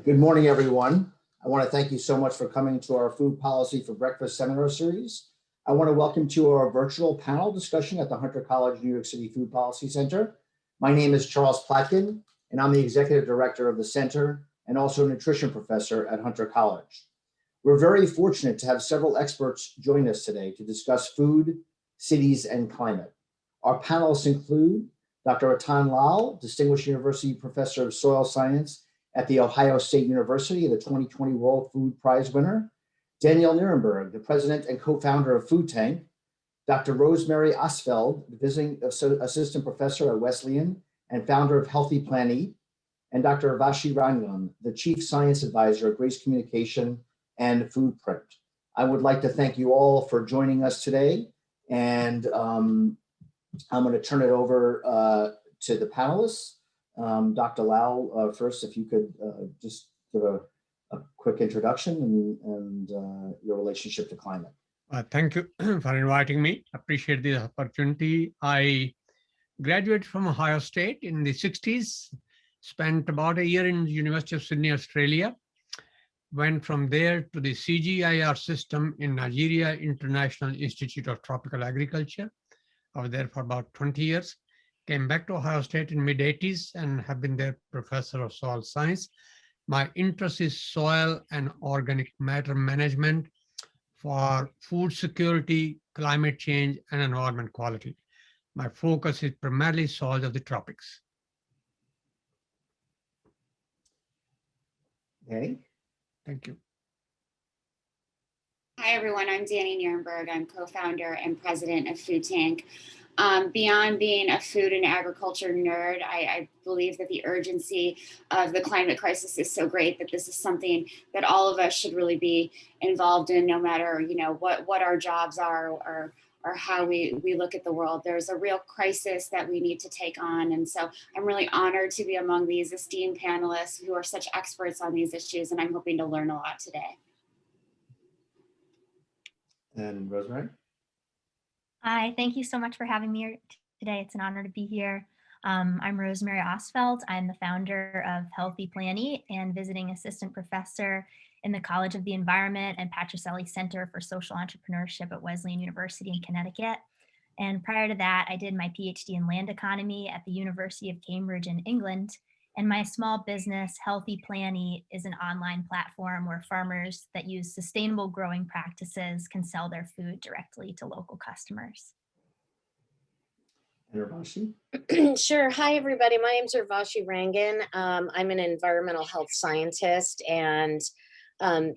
Good morning, everyone. I want to thank you so much for coming to our Food Policy for Breakfast seminar series. I want to welcome to our virtual panel discussion at the Hunter College New York City Food Policy Center. My name is Charles Platkin, and I'm the Executive Director of the Center and also a nutrition professor at Hunter College. We're very fortunate to have several experts join us today to discuss food, cities, and climate. Our panelists include Dr. Atan Lal, Distinguished University Professor of Soil Science at The Ohio State University, the 2020 World Food Prize winner; Danielle Nierenberg, the president and co-founder of Food Tank; Dr. Rosemary Osfeld, the visiting assistant professor at Wesleyan and founder of Healthy Plan Eat; and Dr. Vashi Rangan, the chief science advisor at Grace Communication and Foodprint. I would like to thank you all for joining us today, and I'm going to turn it over to the panelists. Dr. Lau, first, if you could just give a quick introduction and your relationship to climate. Thank you for inviting me. Appreciate the opportunity. I graduated from Ohio State in the 60s, spent about a year in the University of Sydney, Australia, went from there to the CGIAR system in Nigeria, International Institute of Tropical Agriculture. I was there for about 20 years. Came back to Ohio State in mid-80s and have been their professor of soil science. My interest is soil and organic matter management for food security, climate change, and environment quality. My focus is primarily soils of the tropics. Danny? Thank you. Hi, everyone. I'm Danny Nierenberg. I'm co-founder and president of Food Tank. Beyond being a food and agriculture nerd, I believe that the urgency of the climate crisis is so great that this is something that all of us should really be involved in, no matter what our jobs are or how we look at the world. There's a real crisis that we need to take on. And so I'm really honored to be among these esteemed panelists who are such experts on these issues, and I'm hoping to learn a lot today. And Rosemary? Hi, thank you so much for having me here today. It's an honor to be here. I'm Rosemary Osfeld. I'm the founder of Healthy Plan Eat and visiting assistant professor in the College of the Environment and Patricelli Center for Social Entrepreneurship at Wesleyan University in Connecticut. And prior to that, I did my PhD in land economy at the University of Cambridge in England. And my small business, Healthy Plan Eat, is an online platform where farmers that use sustainable growing practices can sell their food directly to local customers. And Urvashi? Sure. Hi, everybody. My name is Urvashi Rangan. I'm an environmental health scientist. And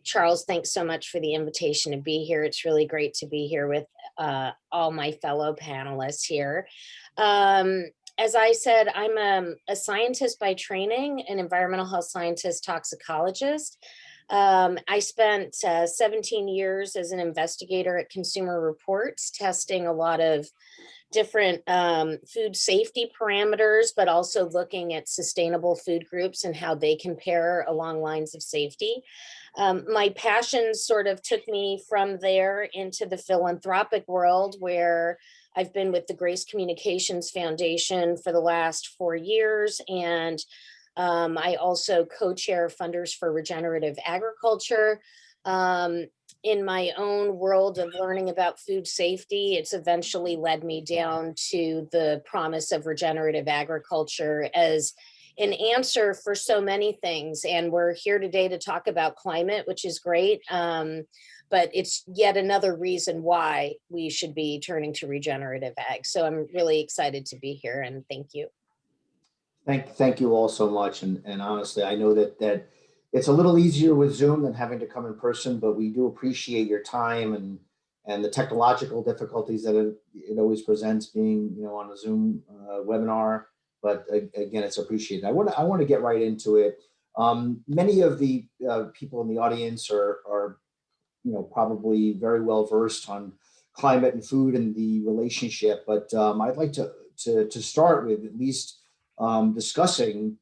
Charles, thanks so much for the invitation to be here. It's really great to be here with all my fellow panelists here. As I said, I'm a scientist by training, an environmental health scientist, toxicologist. I spent 17 years as an investigator at Consumer Reports, testing a lot of different food safety parameters, but also looking at sustainable food groups and how they compare along lines of safety. My passion sort of took me from there into the philanthropic world, where I've been with the Grace Communications Foundation for the last 4 years. And I also co-chair Funders for Regenerative Agriculture. In my own world of learning about food safety, it's eventually led me down to the promise of regenerative agriculture as an answer for so many things. And we're here today to talk about climate, which is great. But it's yet another reason why we should be turning to regenerative ag. So I'm really excited to be here, and thank you. Thank you all so much. And honestly, I know that it's a little easier with Zoom than having to come in person, but we do appreciate your time and the technological difficulties that it always presents being on a Zoom webinar. But again, it's appreciated. I want to get right into it. Many of the people in the audience are probably very well versed on climate and food and the relationship, but I'd like to start with at least discussing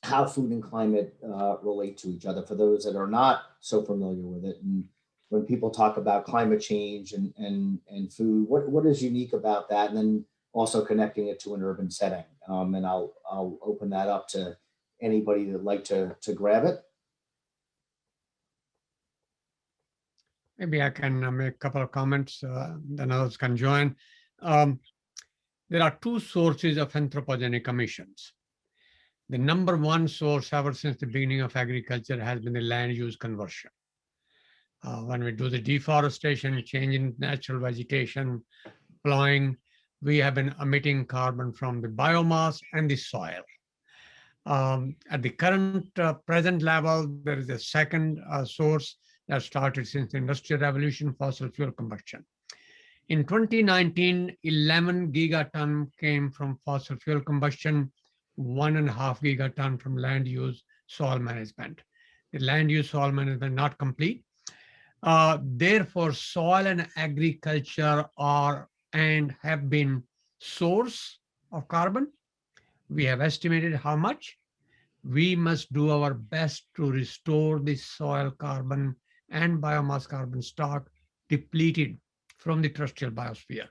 how food and climate relate to each other for those that are not so familiar with it. And when people talk about climate change and food, what is unique about that? And then also connecting it to an urban setting. And I'll open that up to anybody that'd like to grab it. Maybe I can make a couple of comments, then others can join. Um, there are two sources of anthropogenic emissions. The number one source ever since the beginning of agriculture has been the land use conversion. When we do the deforestation, change in natural vegetation, plowing, we have been emitting carbon from the biomass and the soil. At the current present level, there is a second source that started since the Industrial Revolution, fossil fuel combustion. In 2019, 11 gigaton came from fossil fuel combustion, 1.5 gigaton from land use soil management. The land use soil management not complete. Therefore, soil and agriculture are and have been source of carbon. We have estimated how much. We must do our best to restore the soil carbon and biomass carbon stock depleted from the terrestrial biosphere.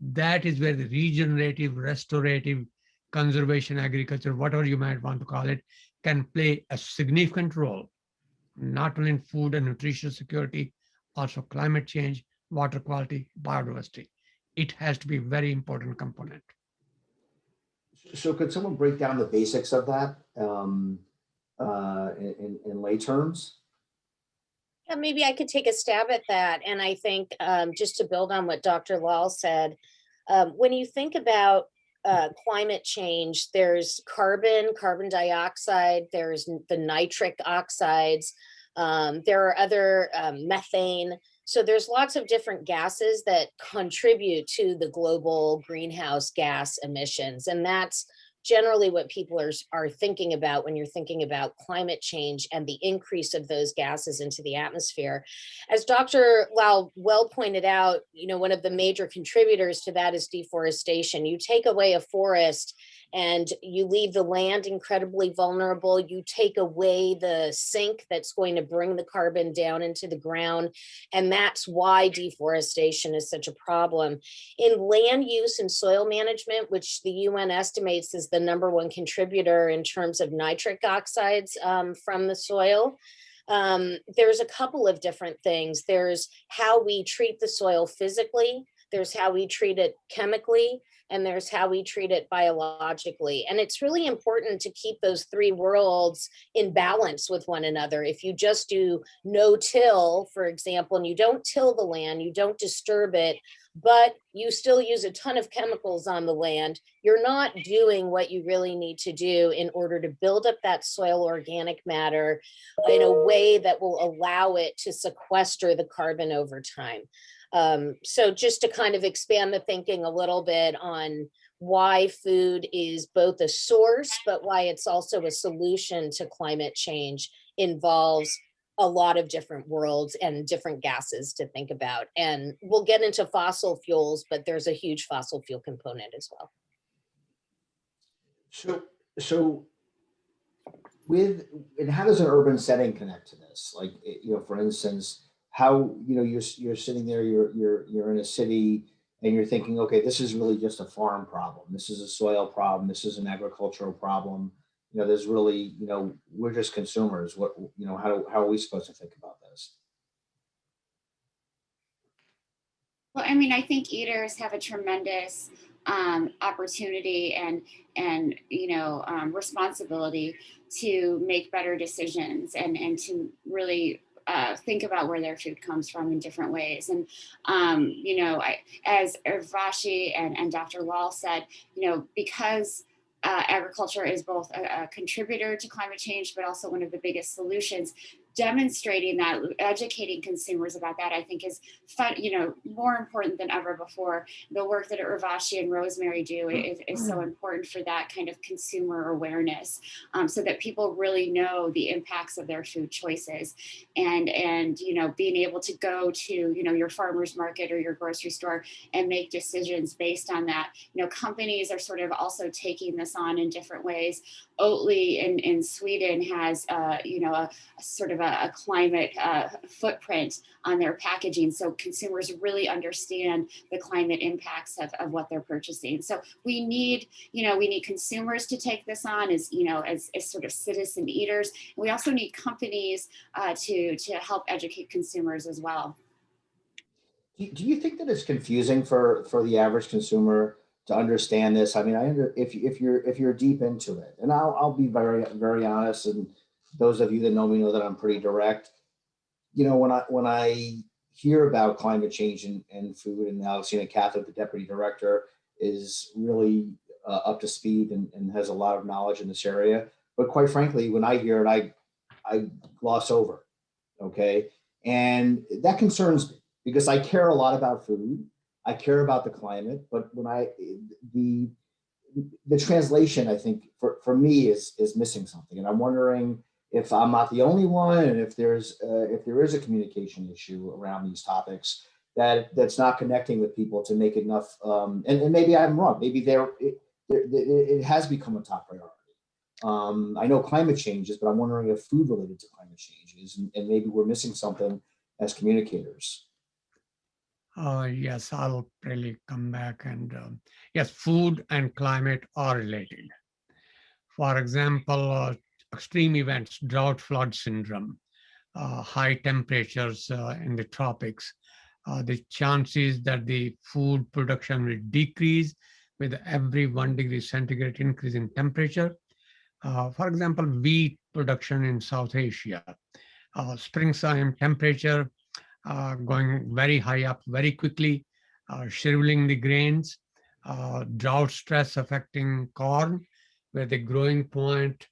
That is where the regenerative, restorative, conservation agriculture, whatever you might want to call it, can play a significant role, not only in food and nutrition security, also climate change, water quality, biodiversity. It has to be a very important component. So could someone break down the basics of that in lay terms? Yeah, maybe I could take a stab at that. And I think just to build on what Dr. Lal said, when you think about climate change, there's carbon dioxide, there's the nitric oxides, there are other methane. So there's lots of different gases that contribute to the global greenhouse gas emissions. And that's generally what people are thinking about when you're thinking about climate change and the increase of those gases into the atmosphere. As Dr. Lau well pointed out, one of the major contributors to that is deforestation. You take away a forest and you leave the land incredibly vulnerable. You take away the sink that's going to bring the carbon down into the ground. And that's why deforestation is such a problem. In land use and soil management, which the UN estimates is the number one contributor in terms of nitric oxides from the soil, there's a couple of different things. There's how we treat the soil physically, there's how we treat it chemically, and there's how we treat it biologically. And it's really important to keep those three worlds in balance with one another. If you just do no-till, for example, and you don't till the land, you don't disturb it, but you still use a ton of chemicals on the land, you're not doing what you really need to do in order to build up that soil organic matter in a way that will allow it to sequester the carbon over time. So just to kind of expand the thinking a little bit on why food is both a source, but why it's also a solution to climate change involves a lot of different worlds and different gases to think about. And we'll get into fossil fuels, but there's a huge fossil fuel component as well. So and how does an urban setting connect to this? Like, for instance, how, you're sitting there, you're in a city and you're thinking, okay, this is really just a farm problem. This is a soil problem. This is an agricultural problem. There's really, we're just consumers. How are we supposed to think about this? Well, I mean, I think eaters have a tremendous opportunity and responsibility to make better decisions and to really think about where their food comes from in different ways. And, as Urvashi and Dr. Lal said, because agriculture is both a contributor to climate change, but also one of the biggest solutions, demonstrating that, educating consumers about that, I think is fun, more important than ever before. The work that Urvashi and Rosemary do is so important for that kind of consumer awareness, so that people really know the impacts of their food choices, and being able to go to your farmer's market or your grocery store and make decisions based on that. Companies are sort of also taking this on in different ways. Oatly in Sweden has a sort of a climate footprint on their packaging, so consumers really understand the climate impacts of what they're purchasing. So we need consumers to take this on as sort of citizen eaters. We also need companies to help educate consumers as well. Do you think that it's confusing for the average consumer to understand this? I mean, if you're deep into it, and I'll be very honest, and those of you that know me know that I'm pretty direct. You know, when I hear about climate change and food, and Alexina Catholic, the deputy director, is really up to speed and has a lot of knowledge in this area. But quite frankly, when I hear it, I gloss over. Okay. And that concerns me because I care a lot about food. I care about the climate, but the translation, I think for me is missing something. And I'm wondering if I'm not the only one, and if there is a communication issue around these topics that's not connecting with people to make enough. And maybe I'm wrong. Maybe it has become a top priority. I know climate changes, but I'm wondering if food related to climate changes, and maybe we're missing something as communicators. Yes, I'll really come back and yes, food and climate are related. For example, extreme events, drought, flood syndrome, high temperatures in the tropics, the chances that the food production will decrease with every 1 degree centigrade increase in temperature. For example, wheat production in South Asia, springtime temperature going very high up very quickly, shriveling the grains, drought stress affecting corn, where the growing point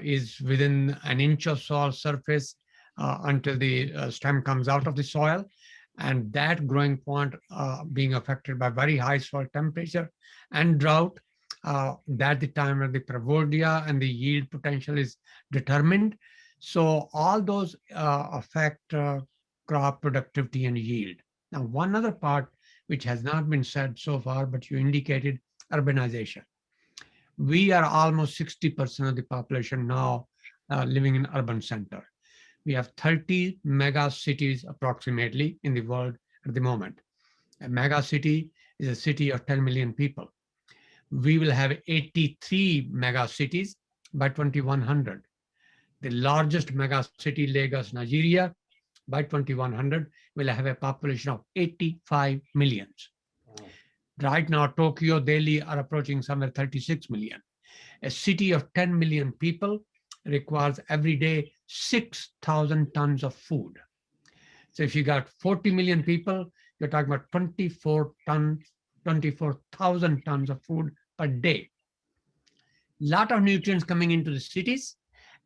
is within an inch of soil surface until the stem comes out of the soil. And that growing point being affected by very high soil temperature and drought, that's the time where the pravodia and the yield potential is determined. So all those affect crop productivity and yield. Now, one other part which has not been said so far, but you indicated urbanization. We are almost 60% of the population now living in urban center. We have 30 mega cities approximately in the world at the moment. A mega city is a city of 10 million people. We will have 83 mega cities by 2100. The largest mega city, Lagos, Nigeria, by 2100 will have a population of 85 millions. Wow. Right now, Tokyo, Delhi are approaching somewhere 36 million. A city of 10 million people requires every day 6,000 tons of food. So if you got 40 million people, you're talking about 24,000 tons of food per day. Lot of nutrients coming into the cities,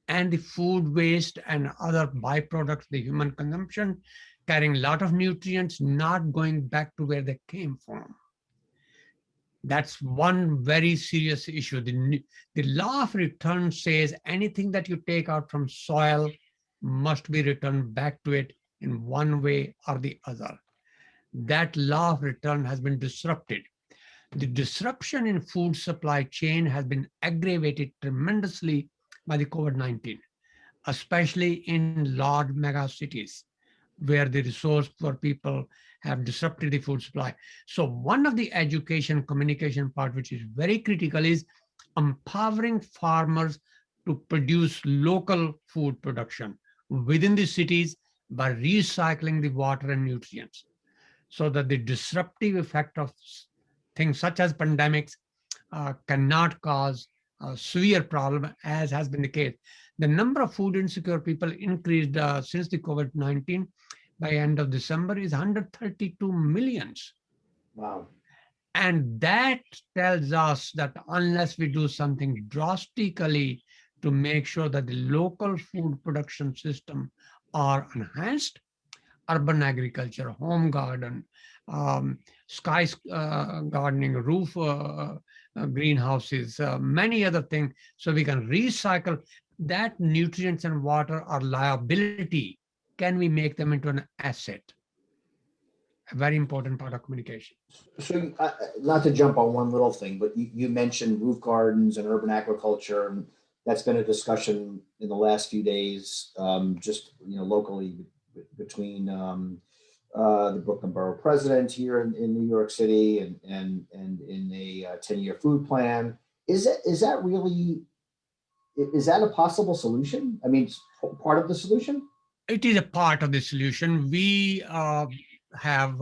and the food waste and other byproducts, the human consumption, carrying a lot of nutrients, not going back to where they came from. That's one very serious issue. The law of return says anything that you take out from soil must be returned back to it in one way or the other. That law of return has been disrupted. The disruption in food supply chain has been aggravated tremendously by the COVID-19, especially in large mega cities where the resource poor people have disrupted the food supply. So one of the education communication part, which is very critical, is empowering farmers to produce local food production within the cities by recycling the water and nutrients, so that the disruptive effect of things such as pandemics cannot cause a severe problem, as has been the case. The number of food insecure people increased since the COVID-19. By end of December is 132 millions. Wow. And that tells us that unless we do something drastically to make sure that the local food production system are enhanced, urban agriculture, home garden, sky gardening, roof greenhouses, many other things, so we can recycle that nutrients and water are liability. Can we make them into an asset? A very important part of communication. So not to jump on one little thing, but you mentioned roof gardens and urban agriculture, and that's been a discussion in the last few days, just locally between the Brooklyn Borough president here in New York City and in a 10-year food plan. Is that a possible solution? I mean, part of the solution? It is a part of the solution. We have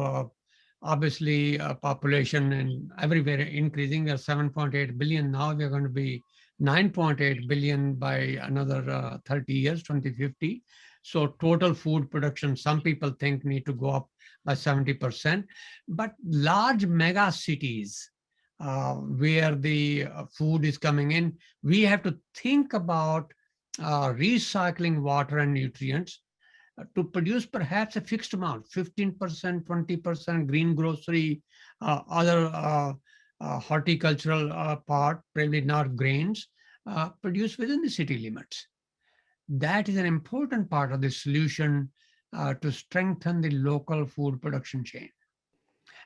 obviously a population and everywhere increasing. We're 7.8 billion now. We're going to be 9.8 billion by another 30 years, 2050. So total food production, some people think need to go up by 70%. But large mega cities where the food is coming in, we have to think about recycling water and nutrients to produce perhaps a fixed amount, 15%, 20% green grocery, other horticultural part, probably not grains, produced within the city limits. That is an important part of the solution to strengthen the local food production chain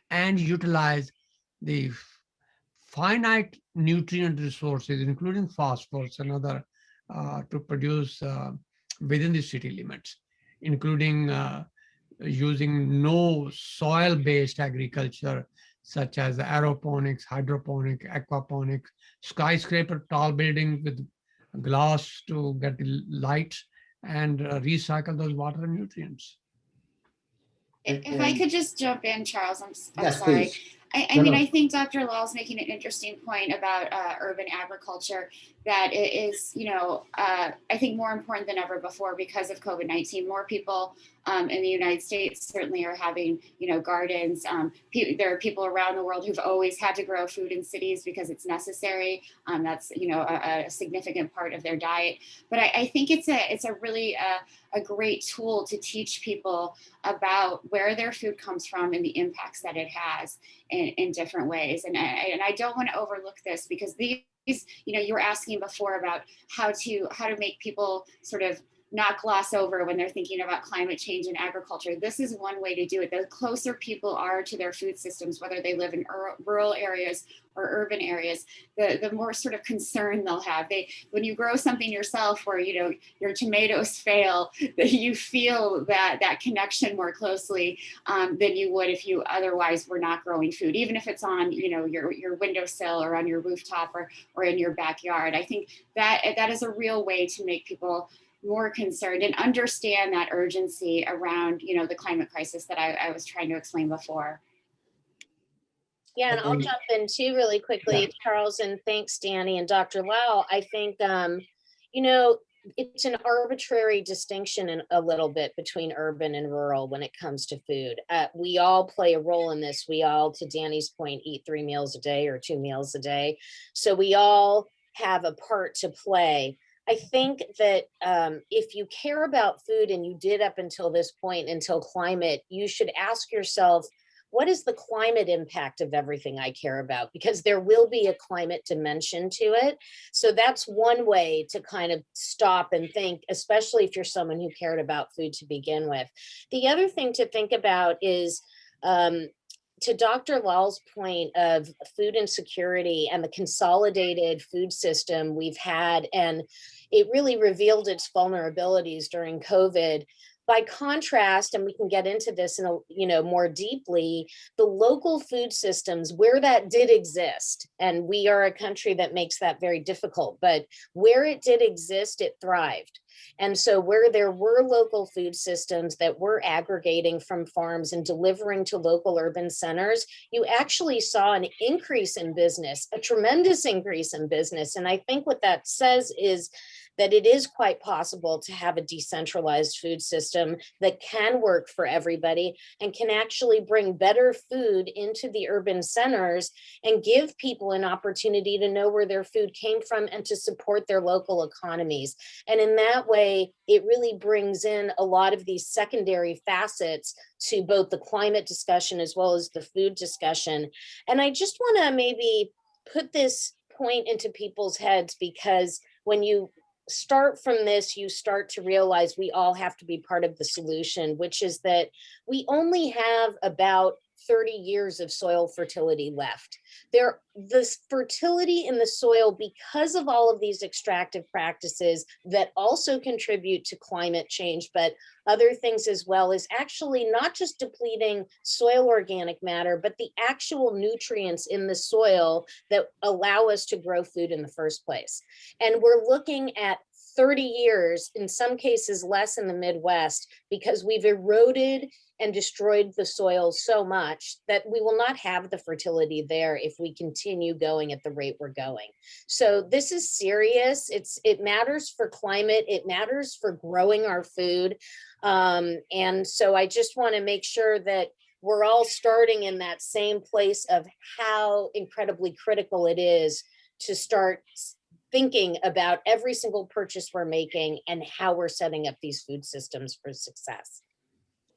and utilize the finite nutrient resources, including phosphorus and other, to produce within the city limits, including using no soil-based agriculture, such as aeroponics, hydroponic, aquaponics, skyscraper tall buildings with glass to get the lights, and recycle those water and nutrients. If I could just jump in, Charles, I'm Yes, sorry. please. I mean, I think Dr. Law's making an interesting point about urban agriculture that it is, I think more important than ever before because of COVID-19. More people in the United States certainly are having, gardens. There are people around the world who've always had to grow food in cities because it's necessary. That's, a significant part of their diet. But I think it's a really a great tool to teach people about where their food comes from and the impacts that it has in different ways. And I don't want to overlook this because these, you were asking before about how to make people sort of not gloss over when they're thinking about climate change and agriculture. This is one way to do it. The closer people are to their food systems, whether they live in rural areas or urban areas, the more sort of concern they'll have. When you grow something yourself where, your tomatoes fail, that you feel that connection more closely than you would if you otherwise were not growing food, even if it's on, your windowsill or on your rooftop or in your backyard. I think that is a real way to make people more concerned and understand that urgency around, the climate crisis that I was trying to explain before. Yeah, and I'll jump in too really quickly, Charles, and thanks, Danny and Dr. Lau. I think, it's an arbitrary distinction in a little bit between urban and rural when it comes to food. We all play a role in this. We all, to Danny's point, eat 3 meals a day or 2 meals a day. So we all have a part to play. I think that if you care about food, and you did up until this point, until climate, you should ask yourself, what is the climate impact of everything I care about? Because there will be a climate dimension to it. So that's one way to kind of stop and think, especially if you're someone who cared about food to begin with. The other thing to think about is, to Dr. Law's point of food insecurity and the consolidated food system we've had, and it really revealed its vulnerabilities during COVID. By contrast, and we can get into this more deeply, the local food systems where that did exist, and we are a country that makes that very difficult, but where it did exist, it thrived. And so where there were local food systems that were aggregating from farms and delivering to local urban centers, you actually saw an increase in business, a tremendous increase in business. And I think what that says is that it is quite possible to have a decentralized food system that can work for everybody and can actually bring better food into the urban centers and give people an opportunity to know where their food came from and to support their local economies. And in that way, it really brings in a lot of these secondary facets to both the climate discussion as well as the food discussion. And I just want to maybe put this point into people's heads, because when you start from this, you start to realize we all have to be part of the solution, which is that we only have about 30 years of soil fertility left. This fertility in the soil, because of all of these extractive practices that also contribute to climate change, but other things as well, is actually not just depleting soil organic matter, but the actual nutrients in the soil that allow us to grow food in the first place. And we're looking at 30 years, in some cases less in the Midwest, because we've eroded and destroyed the soil so much that we will not have the fertility there if we continue going at the rate we're going. So this is serious. It matters for climate. It matters for growing our food. And so I just want to make sure that we're all starting in that same place of how incredibly critical it is to start thinking about every single purchase we're making and how we're setting up these food systems for success.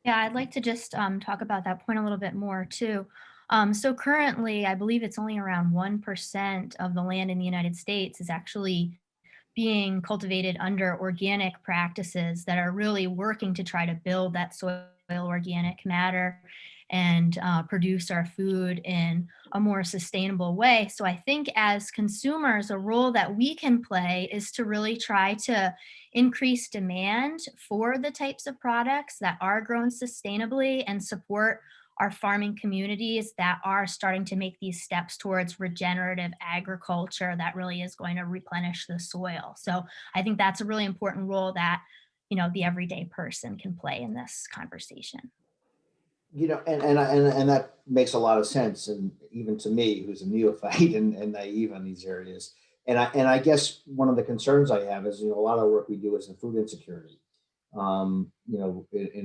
Yeah, I'd like to just talk about that point a little bit more too. So currently, I believe it's only around 1% of the land in the United States is actually being cultivated under organic practices that are really working to try to build that soil organic matter and produce our food in a more sustainable way. So I think as consumers, a role that we can play is to really try to increase demand for the types of products that are grown sustainably and support our farming communities that are starting to make these steps towards regenerative agriculture that really is going to replenish the soil. So I think that's a really important role that, the everyday person can play in this conversation. And that makes a lot of sense, and even to me, who's a neophyte and naive on these areas. And I guess one of the concerns I have is, a lot of the work we do is in food insecurity, in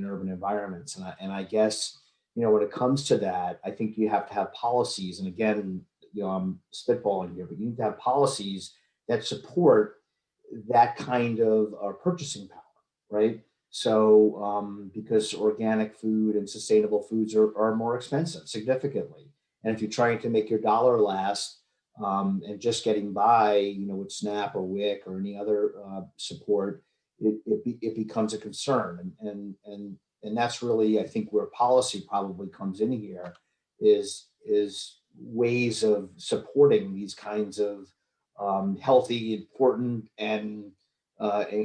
urban environments, and I guess, when it comes to that, I think you have to have policies. And again, I'm spitballing here, but you need to have policies that support that kind of purchasing power, right? So, because organic food and sustainable foods are more expensive significantly. And if you're trying to make your dollar last and just getting by, with SNAP or WIC or any other support, it becomes a concern. And that's really, I think, where policy probably comes in here is ways of supporting these kinds of healthy, important, and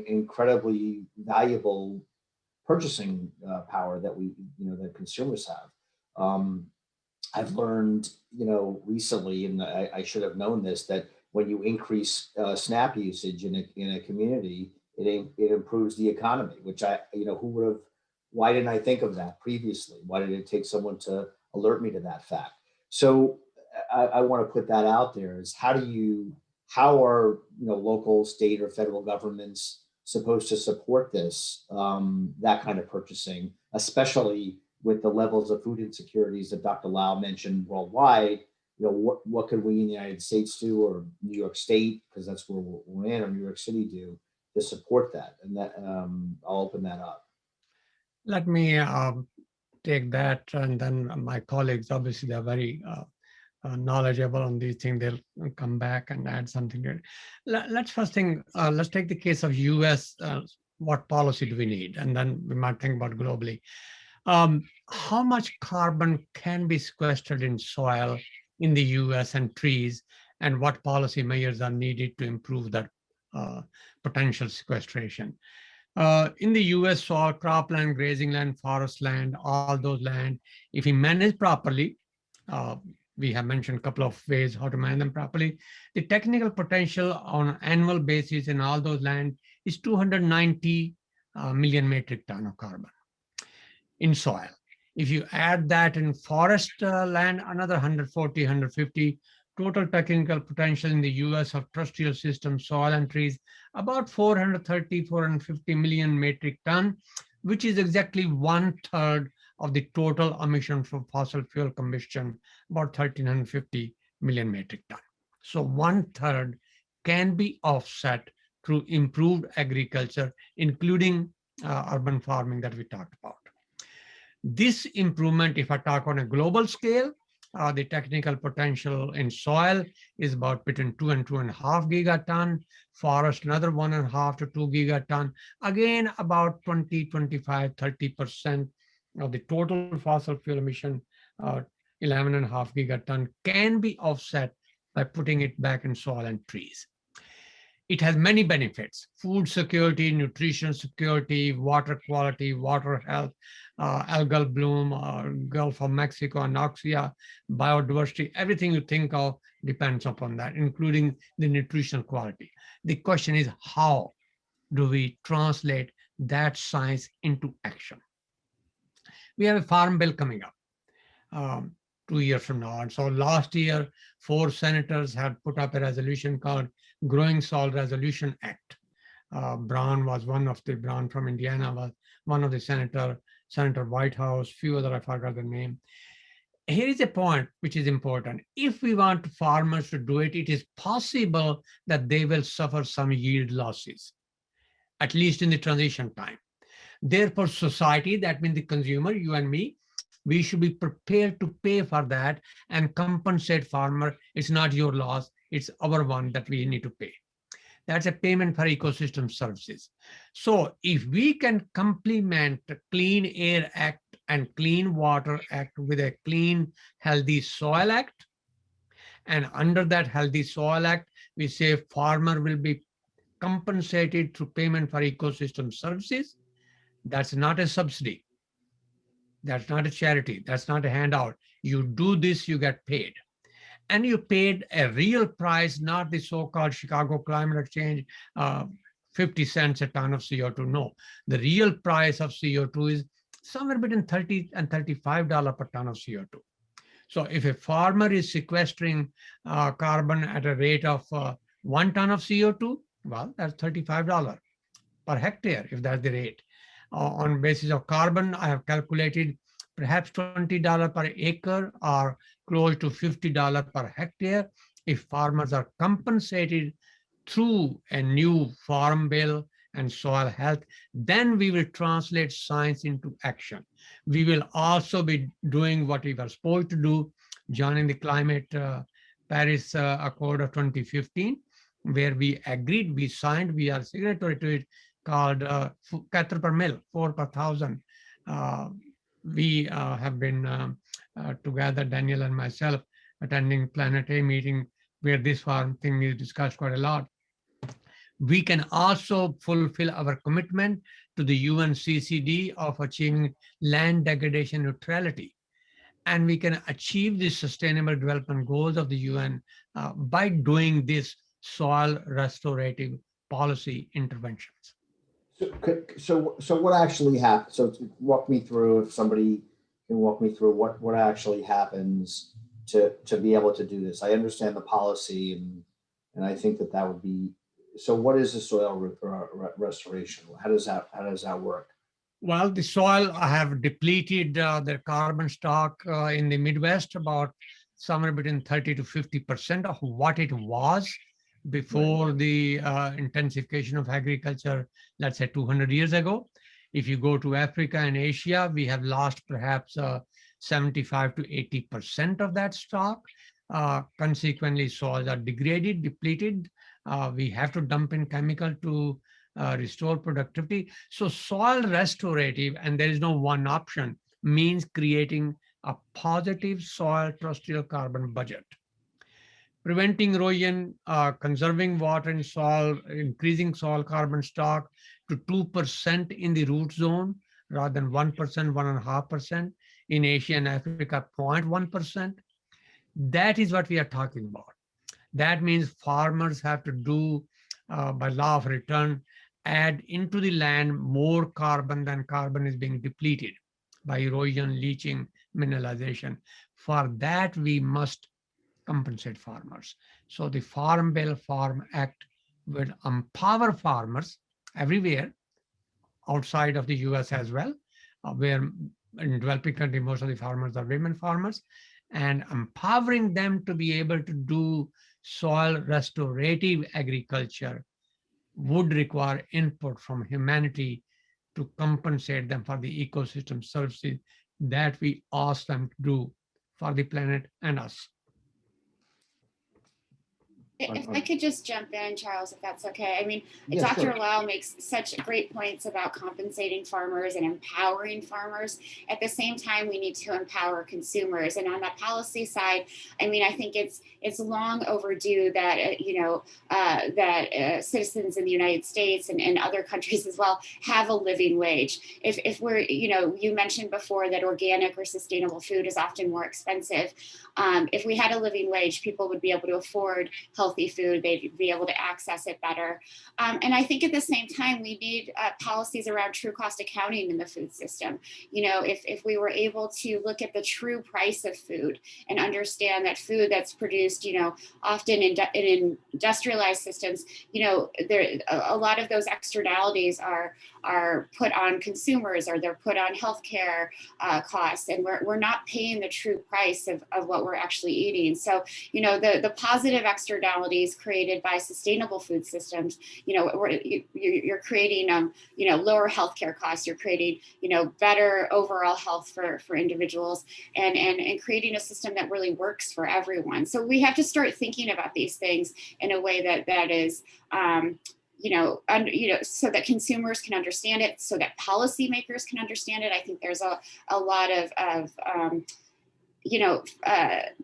incredibly valuable purchasing power that that consumers have. I've learned, recently, and I should have known this, that when you increase SNAP usage in a community, it improves the economy. Which why didn't I think of that previously? Why did it take someone to alert me to that fact? So I want to put that out there: is how are local, state, or federal governments supposed to support this, that kind of purchasing, especially with the levels of food insecurities that Dr. Lau mentioned worldwide? What could we in the United States do, or New York State, because that's where we're in, or New York City do, to support that? And that I'll open that up. Let me take that, and then my colleagues, obviously, they're very knowledgeable on these things. They'll come back and add something to it. Let's first thing, let's take the case of US. What policy do we need? And then we might think about globally. How much carbon can be sequestered in soil in the US and trees, and what policy measures are needed to improve that potential sequestration? In the US, soil, cropland, grazing land, forest land, all those land, if we manage properly, we have mentioned a couple of ways how to manage them properly. The technical potential on an annual basis in all those land is 290 million metric ton of carbon in soil. If you add that in forest land, another 140, 150. Total technical potential in the US of terrestrial systems, soil and trees, about 430, 450 million metric ton, which is exactly 1/3 of the total emission from fossil fuel combustion, about 1,350 million metric ton. So 1/3 can be offset through improved agriculture, including urban farming that we talked about. This improvement, if I talk on a global scale, the technical potential in soil is about between 2 and 2.5 gigaton, forest another 1.5 to 2 gigaton, again about 20, 25, 30% of the total fossil fuel emission, 11.5 gigaton, can be offset by putting it back in soil and trees. It has many benefits: food security, nutrition security, water quality, water health, algal bloom, Gulf of Mexico, anoxia, biodiversity. Everything you think of depends upon that, including the nutritional quality. The question is, how do we translate that science into action? we have a farm bill coming up 2 years from now. And so last year, 4 senators had put up a resolution called Growing Soil Resolution Act. Brown was one of the, Brown from Indiana was one of the Senator Whitehouse, few other, I forgot the name. Here is a point which is important. If we want farmers to do it, it is possible that they will suffer some yield losses, at least in the transition time. Therefore, society, that means the consumer, you and me, we should be prepared to pay for that and compensate farmer. It's not your loss, it's our one that we need to pay. That's a payment for ecosystem services. So if we can complement the Clean Air Act and Clean Water Act with a Clean Healthy Soil Act, and under that Healthy Soil Act, we say farmer will be compensated through payment for ecosystem services. That's not a subsidy. That's not a charity. That's not a handout. You do this, you get paid. And you paid a real price, not the so-called Chicago Climate Exchange 50 cents a ton of CO2. No, the real price of CO2 is somewhere between $30 and $35 per ton of CO2. So if a farmer is sequestering carbon at a rate of 1 ton of CO2, well, that's $35 per hectare, if that's the rate. On basis of carbon, I have calculated perhaps $20 per acre or close to $50 per hectare. If farmers are compensated through a new farm bill and soil health, then we will translate science into action. We will also be doing what we were supposed to do, joining the climate Paris Accord of 2015, where we agreed, we signed, we are signatory to it, called 4 per mil, 4 per thousand. We have been together, Daniel and myself, attending Planet A meeting where this farm thing is discussed quite a lot. We can also fulfill our commitment to the UNCCD of achieving land degradation neutrality. And we can achieve the sustainable development goals of the UN by doing this soil restorative policy interventions. So what actually happens? So walk me through, if somebody can walk me through what actually happens to be able to do this. I understand the policy, and I think that would be. So what is the soil restoration? How does that work? Well, the soil have depleted their carbon stock in the Midwest about somewhere between 30 to 50% of what it was before the intensification of agriculture, let's say 200 years ago. If you go to Africa and Asia, we have lost perhaps 75 to 80% of that stock. Consequently, soils are degraded, depleted. We have to dump in chemical to restore productivity. So soil restorative, and there is no one option, means creating a positive soil terrestrial carbon budget. Preventing erosion, conserving water in soil, increasing soil carbon stock to 2% in the root zone rather than 1%, 1.5%. In Asia and Africa, 0.1%. That is what we are talking about. That means farmers have to do, by law of return, add into the land more carbon than carbon is being depleted by erosion, leaching, mineralization. For that, we must compensate farmers. So the Farm Bill Farm Act will empower farmers everywhere, outside of the US as well, where in developing countries, most of the farmers are women farmers, and empowering them to be able to do soil restorative agriculture would require input from humanity to compensate them for the ecosystem services that we ask them to do for the planet and us. If I could just jump in, Charles, if that's okay. I mean, Yeah, Dr. sure. Lau makes such great points about compensating farmers and empowering farmers. At the same time, we need to empower consumers. And on that policy side, I mean, I think it's long overdue that citizens in the United States and other countries as well have a living wage. If we're, you mentioned before that organic or sustainable food is often more expensive. If we had a living wage, people would be able to afford healthy healthy food, they'd be able to access it better. And I think at the same time, we need policies around true cost accounting in the food system. You know, if we were able to look at the true price of food and understand that food that's produced, you know, often in industrialized systems, you know, a lot of those externalities are put on consumers, or they're put on healthcare costs, and we're not paying the true price of what we're actually eating. So, you know, the positive externalities created by sustainable food systems, you know, you're creating, you know, lower healthcare costs, you're creating, you know, better overall health for individuals, and creating a system that really works for everyone. So we have to start thinking about these things in a way that is, so that consumers can understand it, so that policymakers can understand it. I think there's a lot of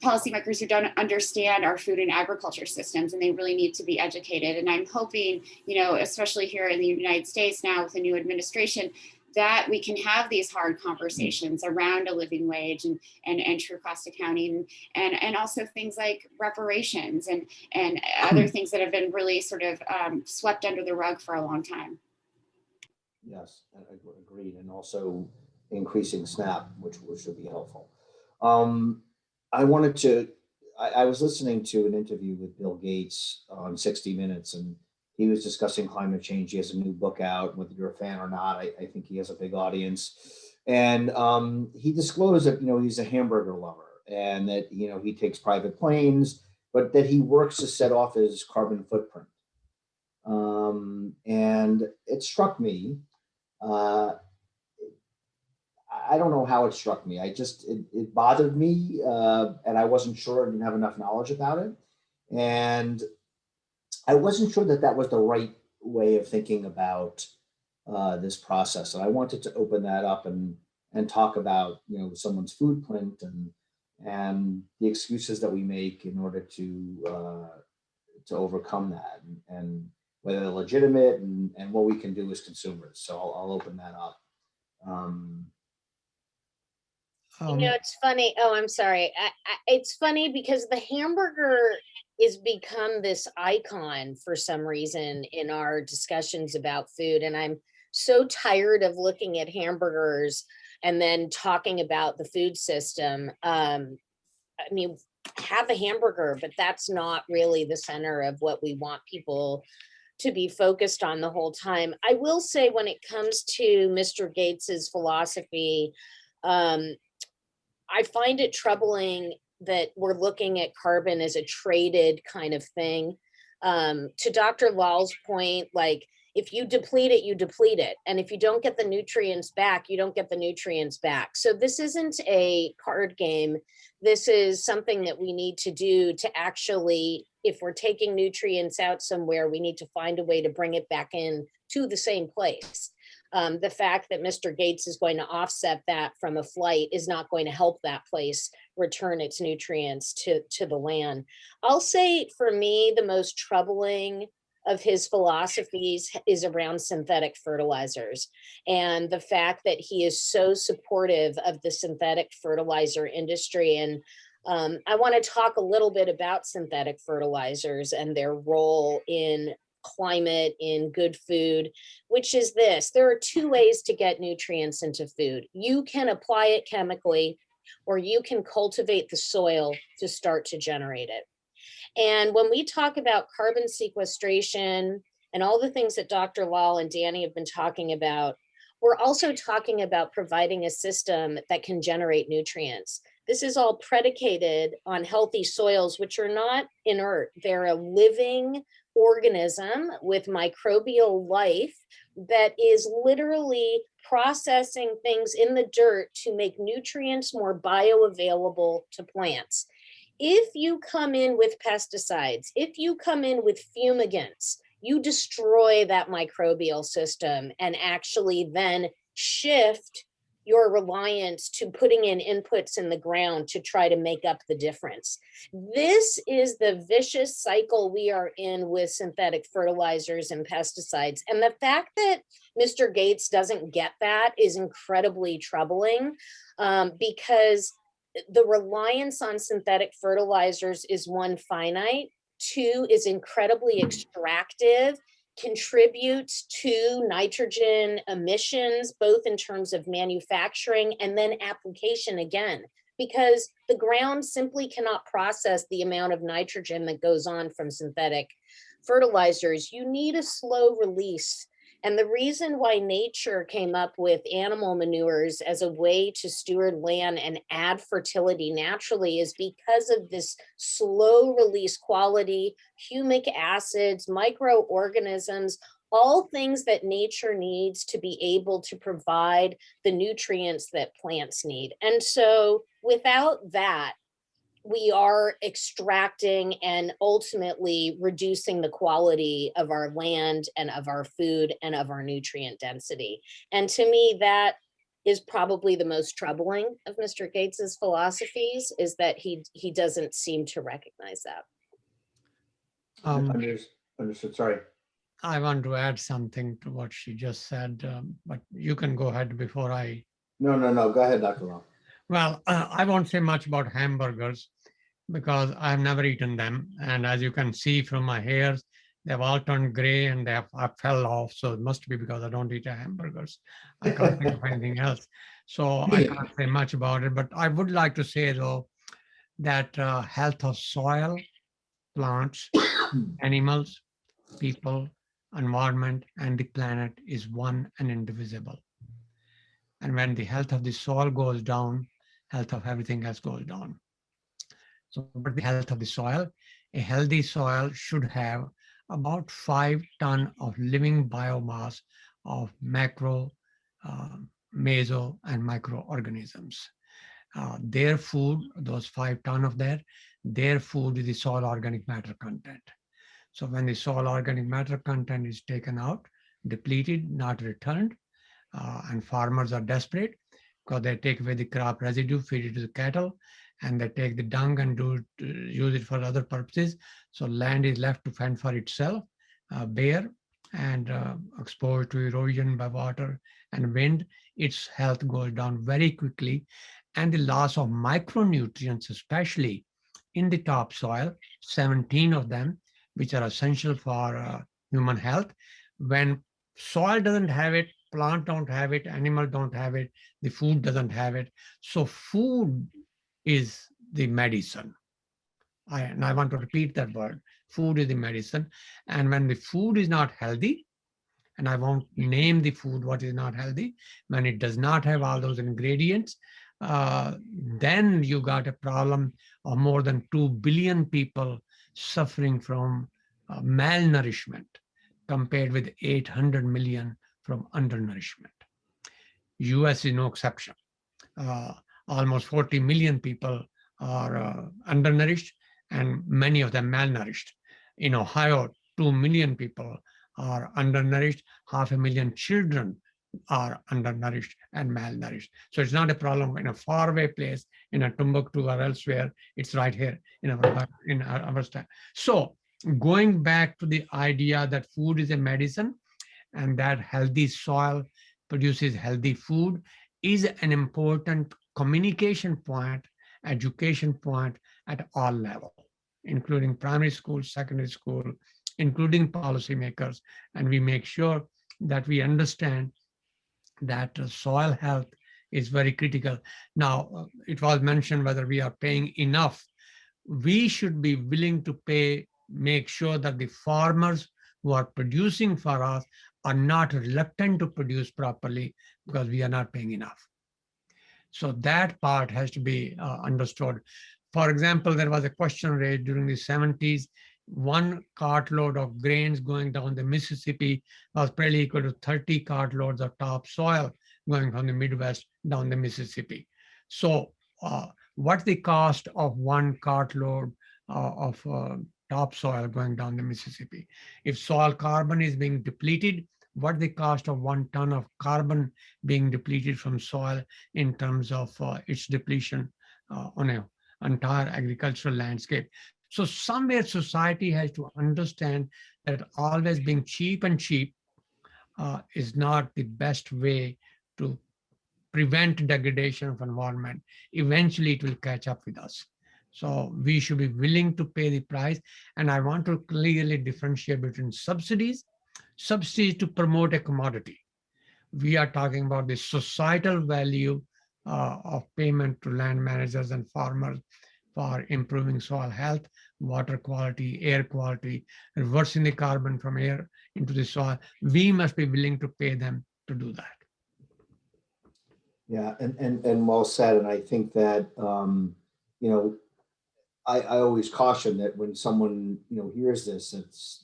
policymakers who don't understand our food and agriculture systems, and they really need to be educated. And I'm hoping, you know, especially here in the United States now with the new administration, that we can have these hard conversations around a living wage and true cost accounting, and also things like reparations and other things that have been really sort of swept under the rug for a long time. Yes, agreed. And also increasing SNAP, which would be helpful. I wanted to, I was listening to an interview with Bill Gates on 60 Minutes, and he was discussing climate change. He has a new book out, whether you're a fan or not. I think he has a big audience. And he disclosed that, you know, he's a hamburger lover, and that, you know, he takes private planes, but that he works to set off his carbon footprint. And it struck me, I don't know how it struck me. It bothered me, and I wasn't sure. I didn't have enough knowledge about it, and I wasn't sure that that was the right way of thinking about this process. And I wanted to open that up and talk about, you know, someone's food print and the excuses that we make in order to overcome that, and whether they're legitimate, and what we can do as consumers. So I'll open that up. You know, it's funny. Oh, I'm sorry. It's funny because the hamburger is become this icon for some reason in our discussions about food. And I'm so tired of looking at hamburgers and then talking about the food system. I mean, have a hamburger, but that's not really the center of what we want people to be focused on the whole time. I will say, when it comes to Mr. Gates's philosophy, I find it troubling that we're looking at carbon as a traded kind of thing. To Dr. Lal's point, like, if you deplete it, you deplete it. And if you don't get the nutrients back, you don't get the nutrients back. So this isn't a card game. This is something that we need to do to actually, if we're taking nutrients out somewhere, we need to find a way to bring it back in to the same place. The fact that Mr. Gates is going to offset that from a flight is not going to help that place return its nutrients to the land. I'll say, for me, the most troubling of his philosophies is around synthetic fertilizers, and the fact that he is so supportive of the synthetic fertilizer industry. And I want to talk a little bit about synthetic fertilizers and their role in climate, in good food, which is this: there are two ways to get nutrients into food. You can apply it chemically, or you can cultivate the soil to start to generate it. And when we talk about carbon sequestration and all the things that Dr. Lal and Danny have been talking about, we're also talking about providing a system that can generate nutrients. This is all predicated on healthy soils, which are not inert. They're a living organism with microbial life that is literally processing things in the dirt to make nutrients more bioavailable to plants. If you come in with pesticides, if you come in with fumigants, you destroy that microbial system and actually then shift your reliance to putting in inputs in the ground to try to make up the difference. This is the vicious cycle we are in with synthetic fertilizers and pesticides. And the fact that Mr. Gates doesn't get that is incredibly troubling, because the reliance on synthetic fertilizers is, one, finite, Two is incredibly extractive, contributes to nitrogen emissions, both in terms of manufacturing and then application again, because the ground simply cannot process the amount of nitrogen that goes on from synthetic fertilizers. You need a slow release. And the reason why nature came up with animal manures as a way to steward land and add fertility naturally is because of this slow release quality, humic acids, microorganisms, all things that nature needs to be able to provide the nutrients that plants need. And so without that, we are extracting and ultimately reducing the quality of our land and of our food and of our nutrient density. And to me, that is probably the most troubling of Mr. Gates's philosophies, is that he doesn't seem to recognize that. Understood, sorry. I want to add something to what she just said, but you can go ahead before I. No, go ahead, Dr. Long. Well, I won't say much about hamburgers because I've never eaten them. And as you can see from my hairs, they've all turned gray and I fell off. So it must be because I don't eat hamburgers. I can't think of anything else. So I can't say much about it. But I would like to say, though, that health of soil, plants, animals, people, environment, and the planet is one and indivisible. And when the health of the soil goes down, health of everything else goes down. So what the health of the soil? A healthy soil should have about 5 tons of living biomass of macro, meso, and microorganisms. Their food, those 5 tons of that, their food is the soil organic matter content. So when the soil organic matter content is taken out, depleted, not returned, and farmers are desperate because they take away the crop residue, feed it to the cattle, and they take the dung and use it for other purposes. So land is left to fend for itself, bare and exposed to erosion by water and wind. Its health goes down very quickly, and the loss of micronutrients, especially in the topsoil, 17 of them, which are essential for human health. When soil doesn't have it, plant don't have it, animal don't have it, the food doesn't have it. So food is the medicine. And I want to repeat that word. Food is the medicine. And when the food is not healthy, and I won't name the food what is not healthy, when it does not have all those ingredients, then you got a problem of more than 2 billion people suffering from malnourishment compared with 800 million from undernourishment. US is no exception. Almost 40 million people are undernourished and many of them malnourished. In Ohio, 2 million people are undernourished, 500,000 children are undernourished and malnourished. So it's not a problem in a faraway place, in a Timbuktu or elsewhere. It's right here in our state. So going back to the idea that food is a medicine and that healthy soil produces healthy food is an important communication point, education point at all levels, including primary school, secondary school, including policymakers. And we make sure that we understand that soil health is very critical. Now, it was mentioned whether we are paying enough. We should be willing to pay, make sure that the farmers who are producing for us are not reluctant to produce properly because we are not paying enough. So that part has to be understood. For example, there was a question raised during the 70s. 1 cartload of grains going down the Mississippi was probably equal to 30 cartloads of topsoil going from the Midwest down the Mississippi. So what's the cost of 1 cartload of topsoil going down the Mississippi? If soil carbon is being depleted, what's the cost of 1 ton of carbon being depleted from soil in terms of its depletion on an entire agricultural landscape? So somewhere society has to understand that always being cheap and cheap is not the best way to prevent degradation of environment. Eventually it will catch up with us. So we should be willing to pay the price. And I want to clearly differentiate between subsidies to promote a commodity. We are talking about the societal value of payment to land managers and farmers for improving soil health, water quality, air quality, reversing the carbon from air into the soil. We must be willing to pay them to do that. Yeah, and well said. And I think that, you know, I always caution that when someone, you know, hears this,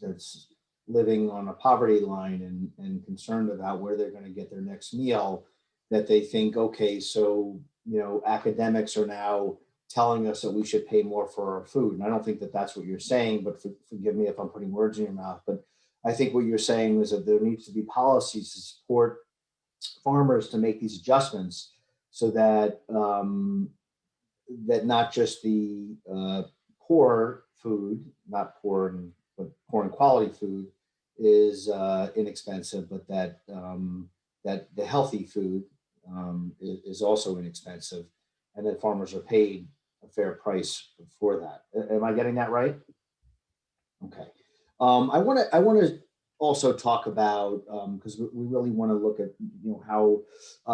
that's living on a poverty line and concerned about where they're going to get their next meal, that they think, okay, so, you know, academics are now telling us that we should pay more for our food. And I don't think that that's what you're saying, but forgive me if I'm putting words in your mouth. But I think what you're saying is that there needs to be policies to support farmers to make these adjustments so that that not just the poor food, not poor but poor in quality food is inexpensive, but that that the healthy food is also inexpensive, and that farmers are paid a fair price for that. Am I getting that right? Okay. I want to also talk about because we really want to look at how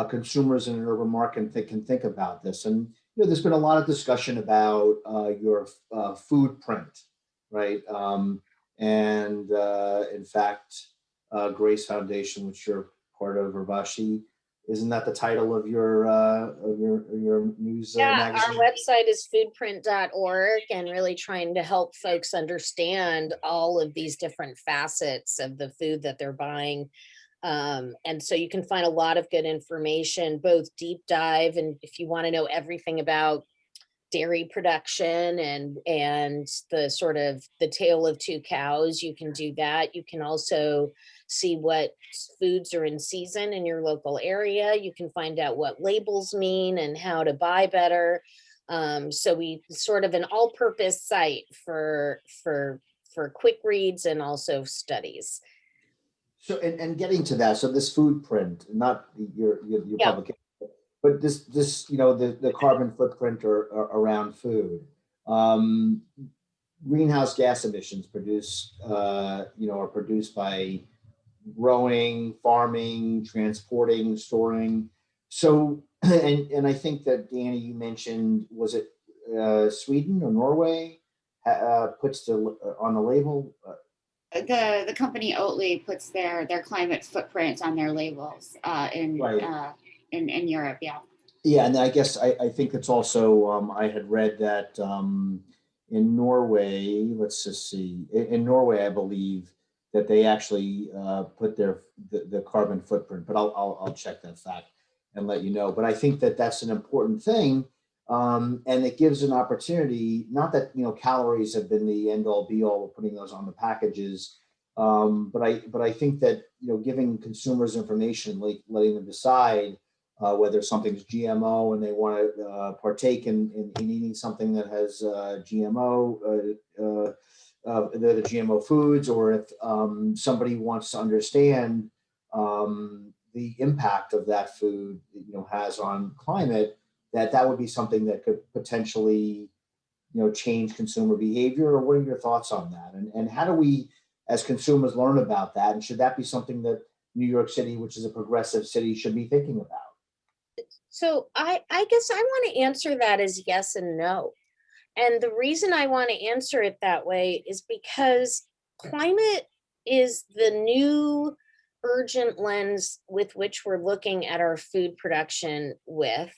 consumers in an urban market can think about this. And there's been a lot of discussion about your food print, right? And in fact, Grace Foundation, which you're part of, Urvashi, isn't that the title of your news magazine? Our website is foodprint.org, and really trying to help folks understand all of these different facets of the food that they're buying. And so you can find a lot of good information, both deep dive, and if you want to know everything about dairy production and the sort of the tale of two cows, you can do that. You can also see what foods are in season in your local area. You can find out what labels mean and how to buy better. So we sort of an all-purpose site for quick reads and also studies. So and getting to that, so this food print, not your publication, but this the carbon footprint around food. Greenhouse gas emissions are produced by growing, farming, transporting, storing. So and I think that Danny, you mentioned, was it Sweden or Norway puts on the label. The company Oatly puts their climate footprint on their labels in Europe. Yeah, and I guess I think it's also I had read that in Norway, let's just see, in Norway, I believe that they actually put the carbon footprint, but I'll check that fact and let you know. But I think that that's an important thing, and it gives an opportunity. Not that calories have been the end all be all of putting those on the packages, but I think that giving consumers information, like letting them decide whether something's GMO and they want to partake in eating something that has GMO, the GMO foods, or if somebody wants to understand the impact of that food has on climate, that would be something that could potentially change consumer behavior. Or what are your thoughts on that? And how do we as consumers learn about that? And should that be something that New York City, which is a progressive city, should be thinking about? So I guess I want to answer that as yes and no. And the reason I want to answer it that way is because climate is the new urgent lens with which we're looking at our food production with.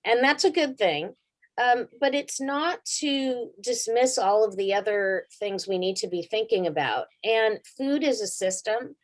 And that's a good thing. But it's not to dismiss all of the other things we need to be thinking about. And food is a system.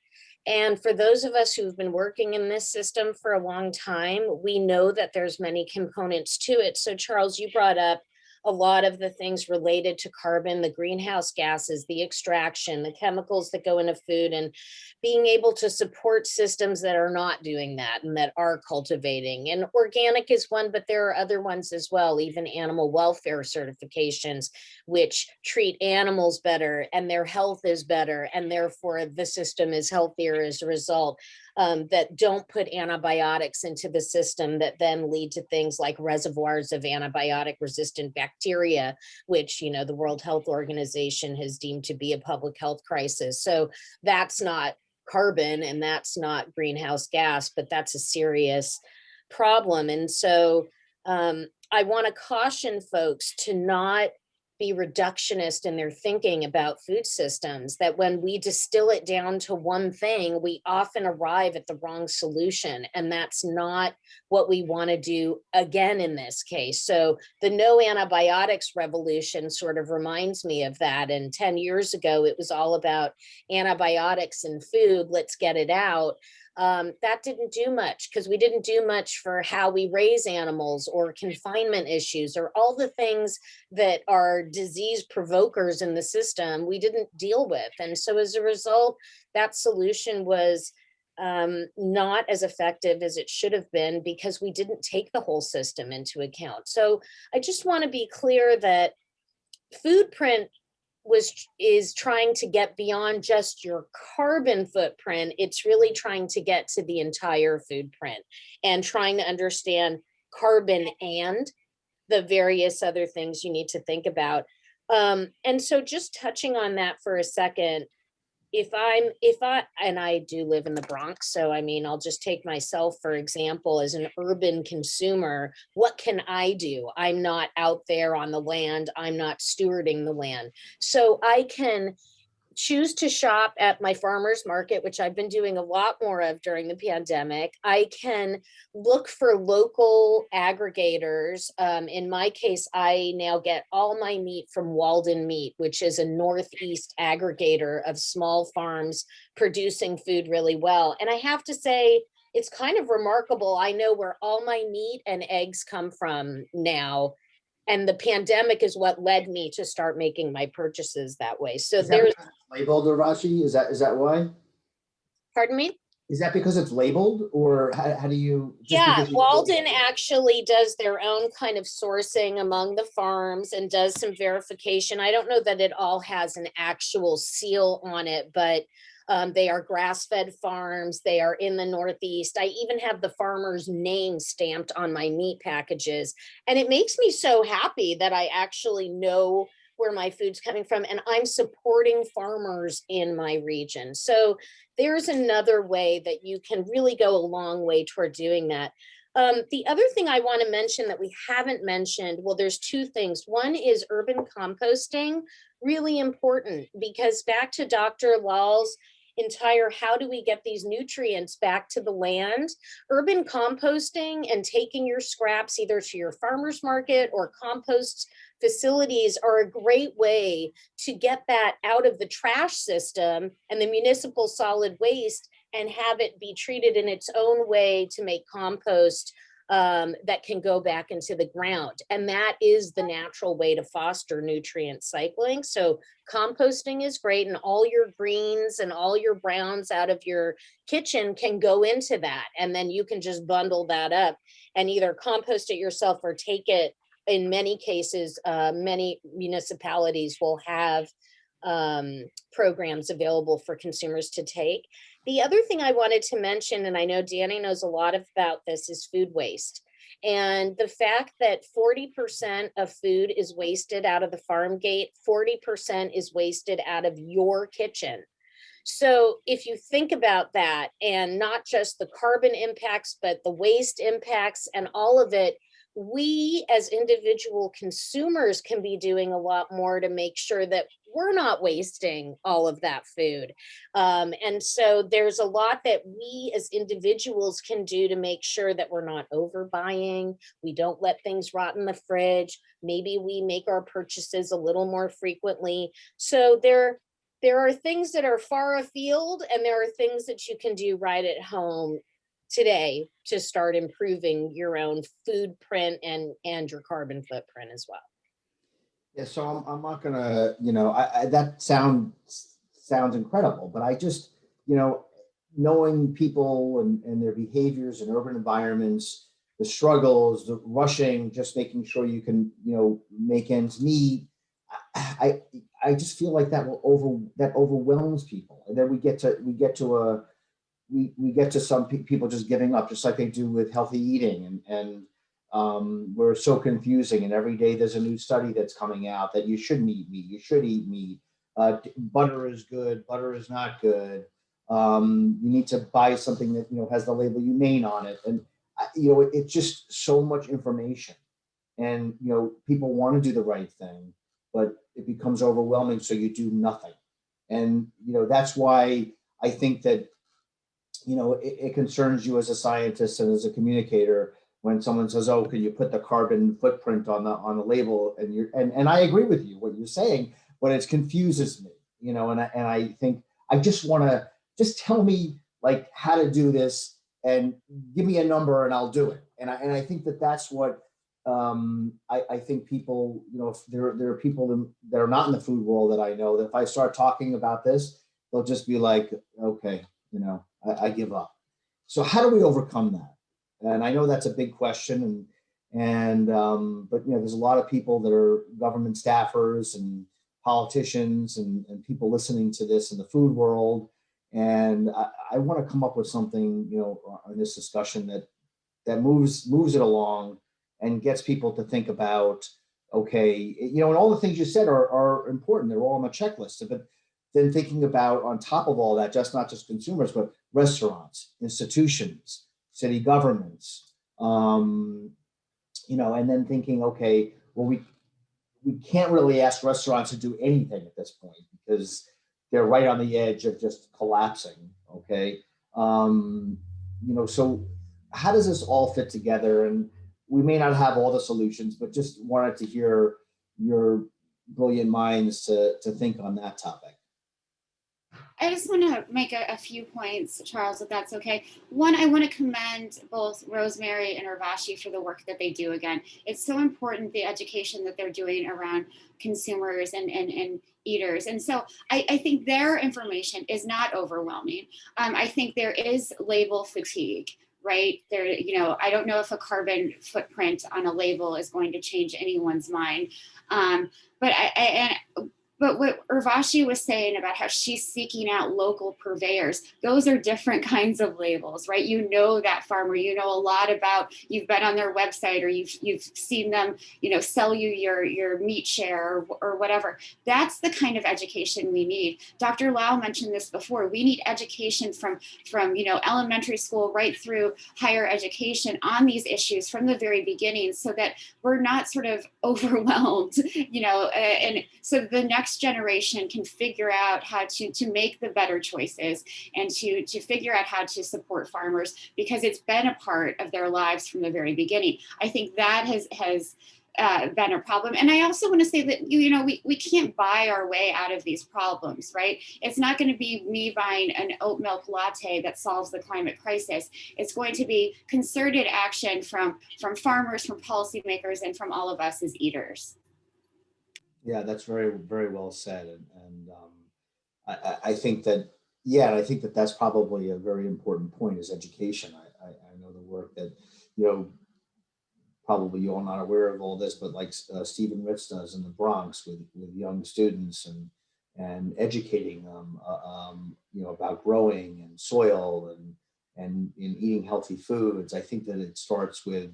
And for those of us who've been working in this system for a long time, we know that there's many components to it. So Charles, you brought up a lot of the things related to carbon, the greenhouse gases, the extraction, the chemicals that go into food, and being able to support systems that are not doing that and that are cultivating. And organic is one, but there are other ones as well, even animal welfare certifications, which treat animals better and their health is better, and therefore the system is healthier as a result. That don't put antibiotics into the system that then lead to things like reservoirs of antibiotic resistant bacteria bacteria, which, you know, the World Health Organization has deemed to be a public health crisis. So that's not carbon and that's not greenhouse gas, but that's a serious problem. And so I want to caution folks to not be reductionist in their thinking about food systems, that when we distill it down to one thing, we often arrive at the wrong solution. And that's not what we want to do again in this case. So the no antibiotics revolution sort of reminds me of that. And 10 years ago, it was all about antibiotics in food. Let's get it out. That didn't do much because we didn't do much for how we raise animals or confinement issues or all the things that are disease provokers in the system we didn't deal with. And so as a result, that solution was not as effective as it should have been because we didn't take the whole system into account. So I just want to be clear that food print is trying to get beyond just your carbon footprint. It's really trying to get to the entire food print and trying to understand carbon and the various other things you need to think about. And so just touching on that for a second, and I do live in the Bronx, so I mean, I'll just take myself, for example, as an urban consumer, what can I do? I'm not out there on the land. I'm not stewarding the land. So I can choose to shop at my farmer's market, which I've been doing a lot more of during the pandemic. I can look for local aggregators. In my case, I now get all my meat from Walden Meat, which is a Northeast aggregator of small farms producing food really well. And I have to say, it's kind of remarkable. I know where all my meat and eggs come from now. And the pandemic is what led me to start making my purchases that way. So Is that there's, because it's labeled, Rashi? Is that why? pardon me? Is that because it's labeled, or how do you? Yeah, Walden actually does their own kind of sourcing among the farms and does some verification. I don't know that it all has an actual seal on it, but they are grass-fed farms. They are in the Northeast. I even have the farmer's name stamped on my meat packages. And it makes me so happy that I actually know where my food's coming from and I'm supporting farmers in my region. So there's another way that you can really go a long way toward doing that. The other thing I want to mention that we haven't mentioned, well, there's two things. One is urban composting, really important, because back to Dr. Lal's entire how do we get these nutrients back to the land, urban composting and taking your scraps either to your farmer's market or compost facilities are a great way to get that out of the trash system and the municipal solid waste and have it be treated in its own way to make compost that can go back into the ground. And that is the natural way to foster nutrient cycling. So composting is great, and all your greens and all your browns out of your kitchen can go into that. And then you can just bundle that up and either compost it yourself or take it. In many cases, many municipalities will have programs available for consumers to take. The other thing I wanted to mention, and I know Danny knows a lot about this, is food waste. And the fact that 40% of food is wasted out of the farm gate, 40% is wasted out of your kitchen. So if you think about that, and not just the carbon impacts, but the waste impacts and all of it, we as individual consumers can be doing a lot more to make sure that we're not wasting all of that food. And so there's a lot that we as individuals can do to make sure that we're not overbuying. We don't let things rot in the fridge. Maybe we make our purchases a little more frequently. So there are things that are far afield, and there are things that you can do right at home today to start improving your own food print and your carbon footprint as well. Yeah, so I'm not gonna, that sounds incredible, but I just, knowing people and their behaviors in urban environments, the struggles, the rushing, just making sure you can, make ends meet. I just feel like that overwhelms people, and then we get to some people just giving up, just like they do with healthy eating and We're so confusing, and every day there's a new study that's coming out that you shouldn't eat meat, you should eat meat. Butter is good, butter is not good. You need to buy something that has the label humane on it, and it's just so much information, and people want to do the right thing, but it becomes overwhelming, so you do nothing. And that's why I think that it concerns you as a scientist and as a communicator when someone says, "Oh, can you put the carbon footprint on the label?" And I agree with you what you're saying, but it confuses me, and I think I just want to just tell me like how to do this and give me a number and I'll do it. And I think that that's what I think people, if there are people that are not in the food world that I know, that if I start talking about this, they'll just be like, okay, I give up. So how do we overcome that? And I know that's a big question, but there's a lot of people that are government staffers and politicians and people listening to this in the food world. And I want to come up with something, in this discussion that moves it along and gets people to think about, okay, and all the things you said are important. They're all on the checklist. But then thinking about, on top of all that, not just consumers, but restaurants, institutions, city governments, and then thinking, okay, well, we can't really ask restaurants to do anything at this point because they're right on the edge of just collapsing. Okay. So how does this all fit together? And we may not have all the solutions, but just wanted to hear your brilliant minds to think on that topic. I just want to make a few points, Charles, if that's okay. One, I want to commend both Rosemary and Urvashi for the work that they do. Again, it's so important, the education that they're doing around consumers and eaters. And so I think their information is not overwhelming. I think there is label fatigue. Right there, I don't know if a carbon footprint on a label is going to change anyone's mind. But what Urvashi was saying about how she's seeking out local purveyors, those are different kinds of labels, right? That farmer, a lot about, you've been on their website or you've seen them, sell you your meat share or whatever. That's the kind of education we need. Dr. Lau mentioned this before. We need education from elementary school right through higher education on these issues from the very beginning, so that we're not sort of overwhelmed, and so the next generation can figure out how to make the better choices and to figure out how to support farmers, because it's been a part of their lives from the very beginning. I think that has been a problem. And I also want to say that, we can't buy our way out of these problems, right? It's not going to be me buying an oat milk latte that solves the climate crisis. It's going to be concerted action from farmers, from policymakers, and from all of us as eaters. Yeah, that's very, very well said. And I think that, yeah, and I think that that's probably a very important point, is education. I know the work that, probably you're not aware of all this, but like Stephen Ritz does in the Bronx with young students and educating them, about growing and soil and in eating healthy foods. I think that it starts with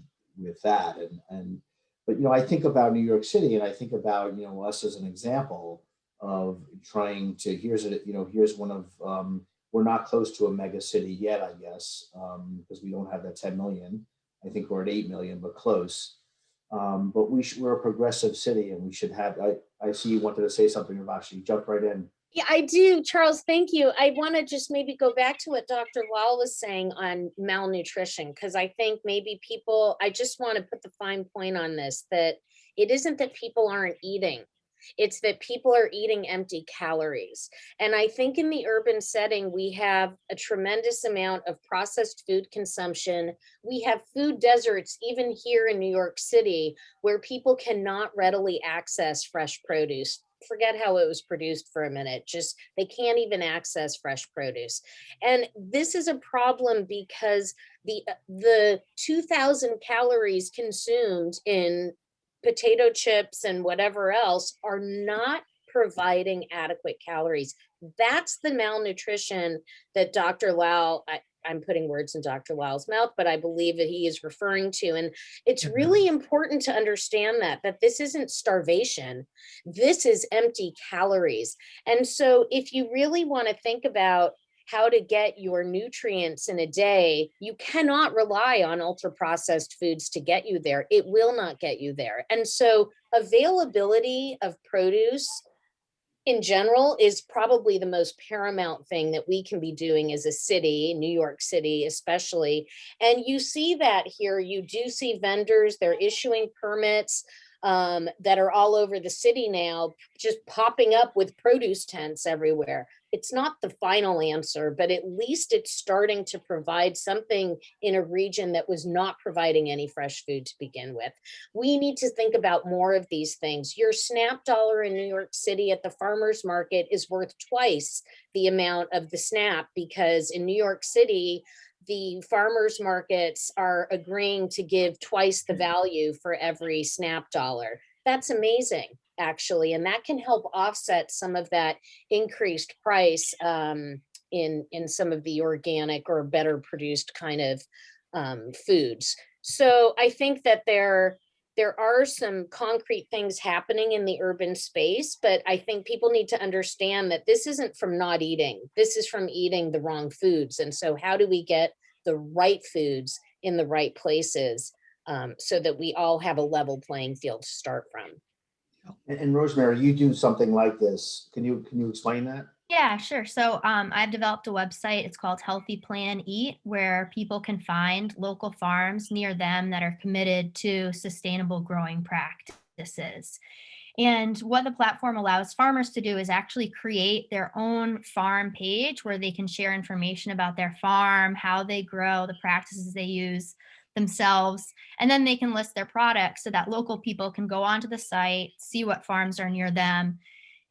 that. But I think about New York City, and I think about us as an example of trying to. Here's one of we're not close to a mega city yet, I guess, because we don't have that 10 million. I think we're at 8 million, but close. But we're a progressive city, and we should have. I see you wanted to say something, Urvashi. Jump right in. Yeah, I do, Charles. Thank you. I want to just maybe go back to what Dr. Lal was saying on malnutrition, because I think maybe I just want to put the fine point on this, that it isn't that people aren't eating. It's that people are eating empty calories. And I think in the urban setting, we have a tremendous amount of processed food consumption. We have food deserts, even here in New York City, where people cannot readily access fresh produce. Forget how it was produced for a minute. Just they can't even access fresh produce. And this is a problem because the 2,000 calories consumed in potato chips and whatever else are not providing adequate calories. That's the malnutrition that Dr. Lau I'm putting words in Dr. Lyle's mouth, but I believe that he is referring to. And it's Yeah. really important to understand that this isn't starvation. This is empty calories. And so if you really want to think about how to get your nutrients in a day, you cannot rely on ultra processed foods to get you there. It will not get you there. And so availability of produce in general is probably the most paramount thing that we can be doing as a city, New York City especially. And you see that here. You do see vendors, they're issuing permits that are all over the city now, just popping up with produce tents everywhere. It's not the final answer, but at least it's starting to provide something in a region that was not providing any fresh food to begin with. We need to think about more of these things. Your SNAP dollar in New York City at the farmer's market is worth twice the amount of the SNAP, because in New York City, the farmers markets are agreeing to give twice the value for every SNAP dollar. That's amazing, actually, and that can help offset some of that increased price in some of the organic or better produced kind of foods. So I think that there are some concrete things happening in the urban space, but I think people need to understand that this isn't from not eating. This is from eating the wrong foods. And so how do we get the right foods in the right places so that we all have a level playing field to start from? And Rosemary, you do something like this. Can you explain that? Yeah, sure. So I've developed a website. It's called Healthy Plan Eat, where people can find local farms near them that are committed to sustainable growing practices. And what the platform allows farmers to do is actually create their own farm page where they can share information about their farm, how they grow, the practices they use themselves, and then they can list their products so that local people can go onto the site, see what farms are near them,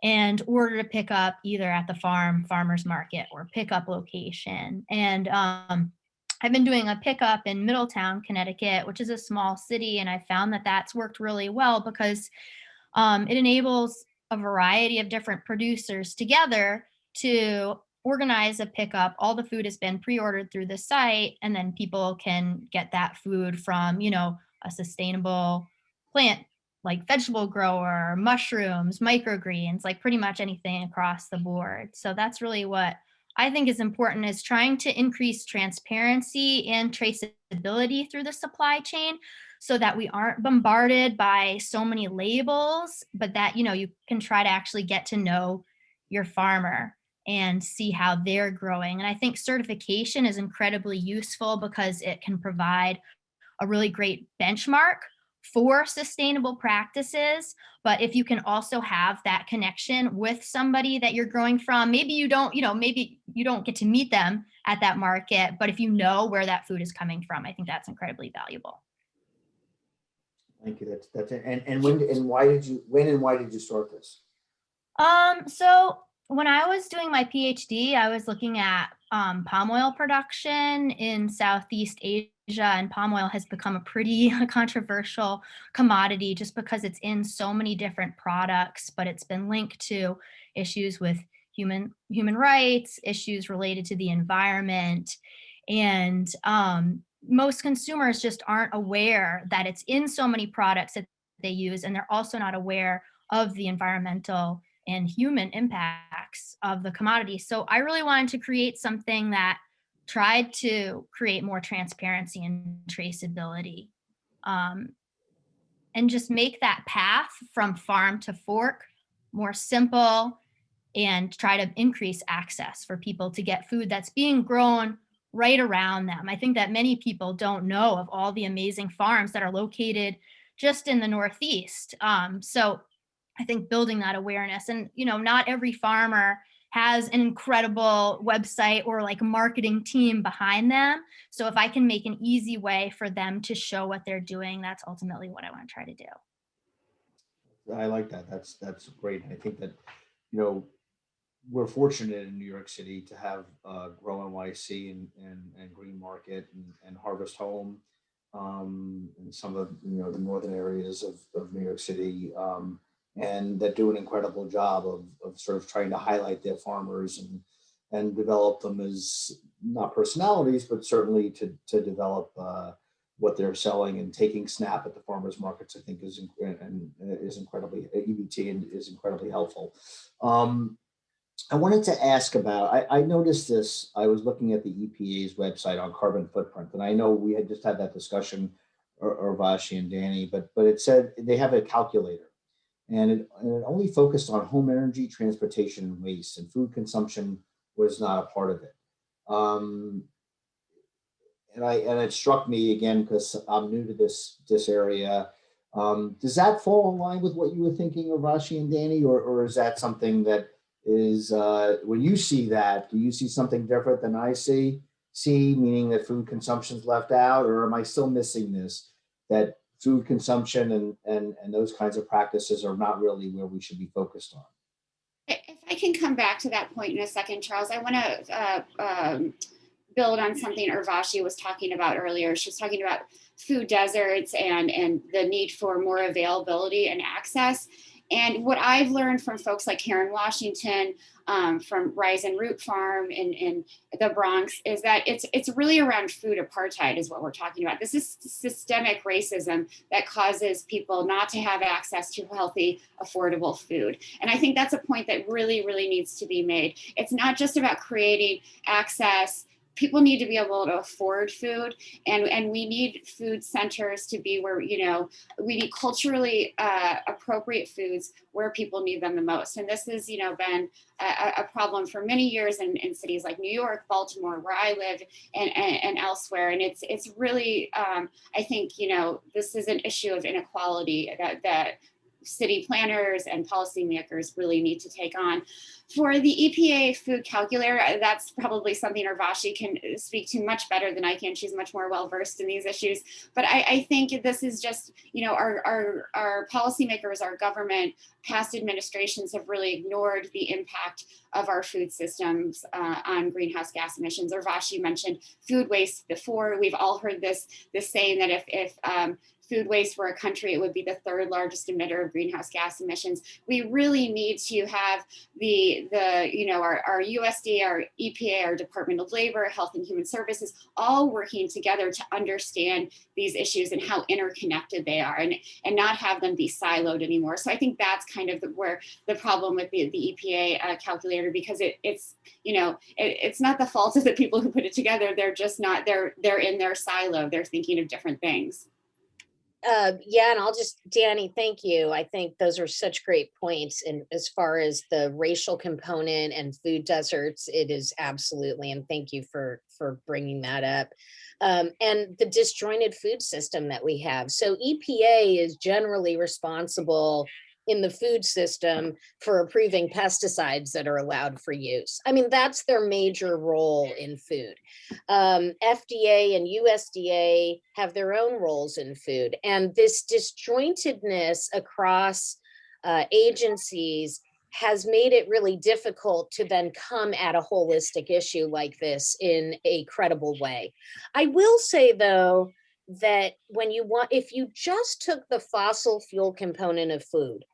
and order to pick up either at the farmer's market or pickup location. And I've been doing a pickup in Middletown, Connecticut, which is a small city, and I found that that's worked really well because it enables a variety of different producers together to organize a pickup. All the food has been pre-ordered through the site, and then people can get that food from, a sustainable plant like vegetable grower, mushrooms, microgreens, like pretty much anything across the board. So that's really what I think is important, is trying to increase transparency and traceability through the supply chain so that we aren't bombarded by so many labels, but that, you can try to actually get to know your farmer and see how they're growing. And I think certification is incredibly useful because it can provide a really great benchmark for sustainable practices. But if you can also have that connection with somebody that you're growing from, maybe you don't, maybe you don't get to meet them at that market, but if you know where that food is coming from, I think that's incredibly valuable. Thank you. That's it. And when and why did you start this? So when I was doing my PhD, I was looking at palm oil production in Southeast Asia, and palm oil has become a pretty controversial commodity just because it's in so many different products, but it's been linked to issues with human rights, issues related to the environment, and most consumers just aren't aware that it's in so many products that they use, and they're also not aware of the environmental and human impacts of the commodity. So I really wanted to create something that tried to create more transparency and traceability, and just make that path from farm to fork more simple and try to increase access for people to get food that's being grown right around them. I think that many people don't know of all the amazing farms that are located just in the Northeast. So I think building that awareness, and not every farmer has an incredible website or like marketing team behind them. So if I can make an easy way for them to show what they're doing, that's ultimately what I want to try to do. I like that. That's great. I think that, we're fortunate in New York City to have Grow NYC and Green Market and Harvest Home, and some of the northern areas of New York City, and that do an incredible job of sort of trying to highlight their farmers and develop them as not personalities, but certainly to develop what they're selling. And taking SNAP at the farmers markets, I think, is incredibly EBT and is incredibly helpful. I wanted to ask about, I noticed this, I was looking at the EPA's website on carbon footprint, and I know we had just had that discussion, Urvashi and Danny, but it said they have a calculator, and it only focused on home energy, transportation, and waste, and food consumption was not a part of it. Um, and it struck me again, because I'm new to this area. Does that fall in line with what you were thinking, Urvashi and Danny, or is that something that is when you see that, do you see something different than I see, meaning that food consumption is left out, or am I still missing this, that food consumption and those kinds of practices are not really where we should be focused on? If I can come back to that point in a second, Charles, I want to build on something Urvashi was talking about earlier. She was talking about food deserts and the need for more availability and access. And what I've learned from folks like Karen Washington, from Rise and Root Farm in the Bronx, is that it's really around food apartheid is what we're talking about. This is systemic racism that causes people not to have access to healthy, affordable food. And I think that's a point that really, really needs to be made. It's not just about creating access. People need to be able to afford food, and we need food centers to be where, we need culturally appropriate foods where people need them the most. And this has, been a problem for many years in cities like New York, Baltimore, where I live, and elsewhere. And it's really, I think, this is an issue of inequality that city planners and policymakers really need to take on. For the EPA food calculator, that's probably something Urvashi can speak to much better than I can. She's much more well-versed in these issues. But I think this is just, our policymakers, our government, past administrations have really ignored the impact of our food systems on greenhouse gas emissions. Urvashi mentioned food waste before. We've all heard this saying that if food waste were a country, it would be the third largest emitter of greenhouse gas emissions. We really need to have our USD, our EPA, our Department of Labor, Health and Human Services, all working together to understand these issues and how interconnected they are, and not have them be siloed anymore. So I think that's kind of where the problem with the EPA calculator, because it's not the fault of the people who put it together. They're just not, they're in their silo. They're thinking of different things. Yeah, and Danny, thank you. I think those are such great points. And as far as the racial component and food deserts, it is absolutely, and thank you for bringing that up. And the disjointed food system that we have. So EPA is generally responsible in the food system for approving pesticides that are allowed for use. I mean, that's their major role in food. FDA and USDA have their own roles in food, and this disjointedness across agencies has made it really difficult to then come at a holistic issue like this in a credible way. I will say, though, that if you just took the fossil fuel component of food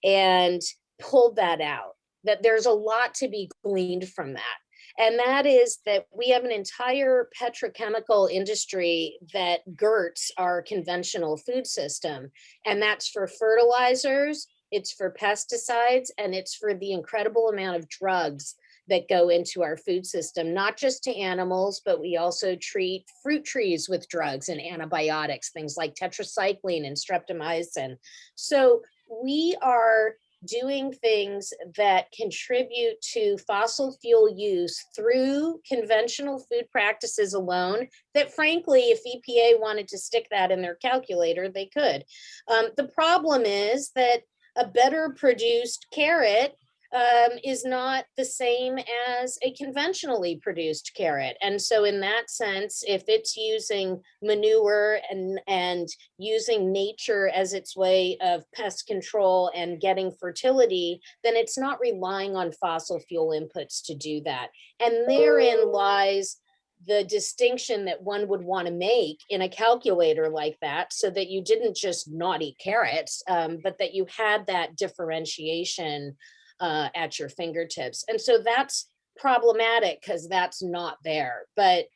and pulled that out, that there's a lot to be gleaned from that. And that is that we have an entire petrochemical industry that girts our conventional food system. And that's for fertilizers, it's for pesticides, and it's for the incredible amount of drugs that go into our food system, not just to animals, but we also treat fruit trees with drugs and antibiotics, things like tetracycline and streptomycin. So we are doing things that contribute to fossil fuel use through conventional food practices alone, that frankly, if EPA wanted to stick that in their calculator, they could. The problem is that a better produced carrot is not the same as a conventionally produced carrot. And so in that sense, if it's using manure and using nature as its way of pest control and getting fertility, then it's not relying on fossil fuel inputs to do that. And therein lies the distinction that one would want to make in a calculator like that, so that you didn't just not eat carrots, but that you had that differentiation at your fingertips. And so that's problematic because that's not there. But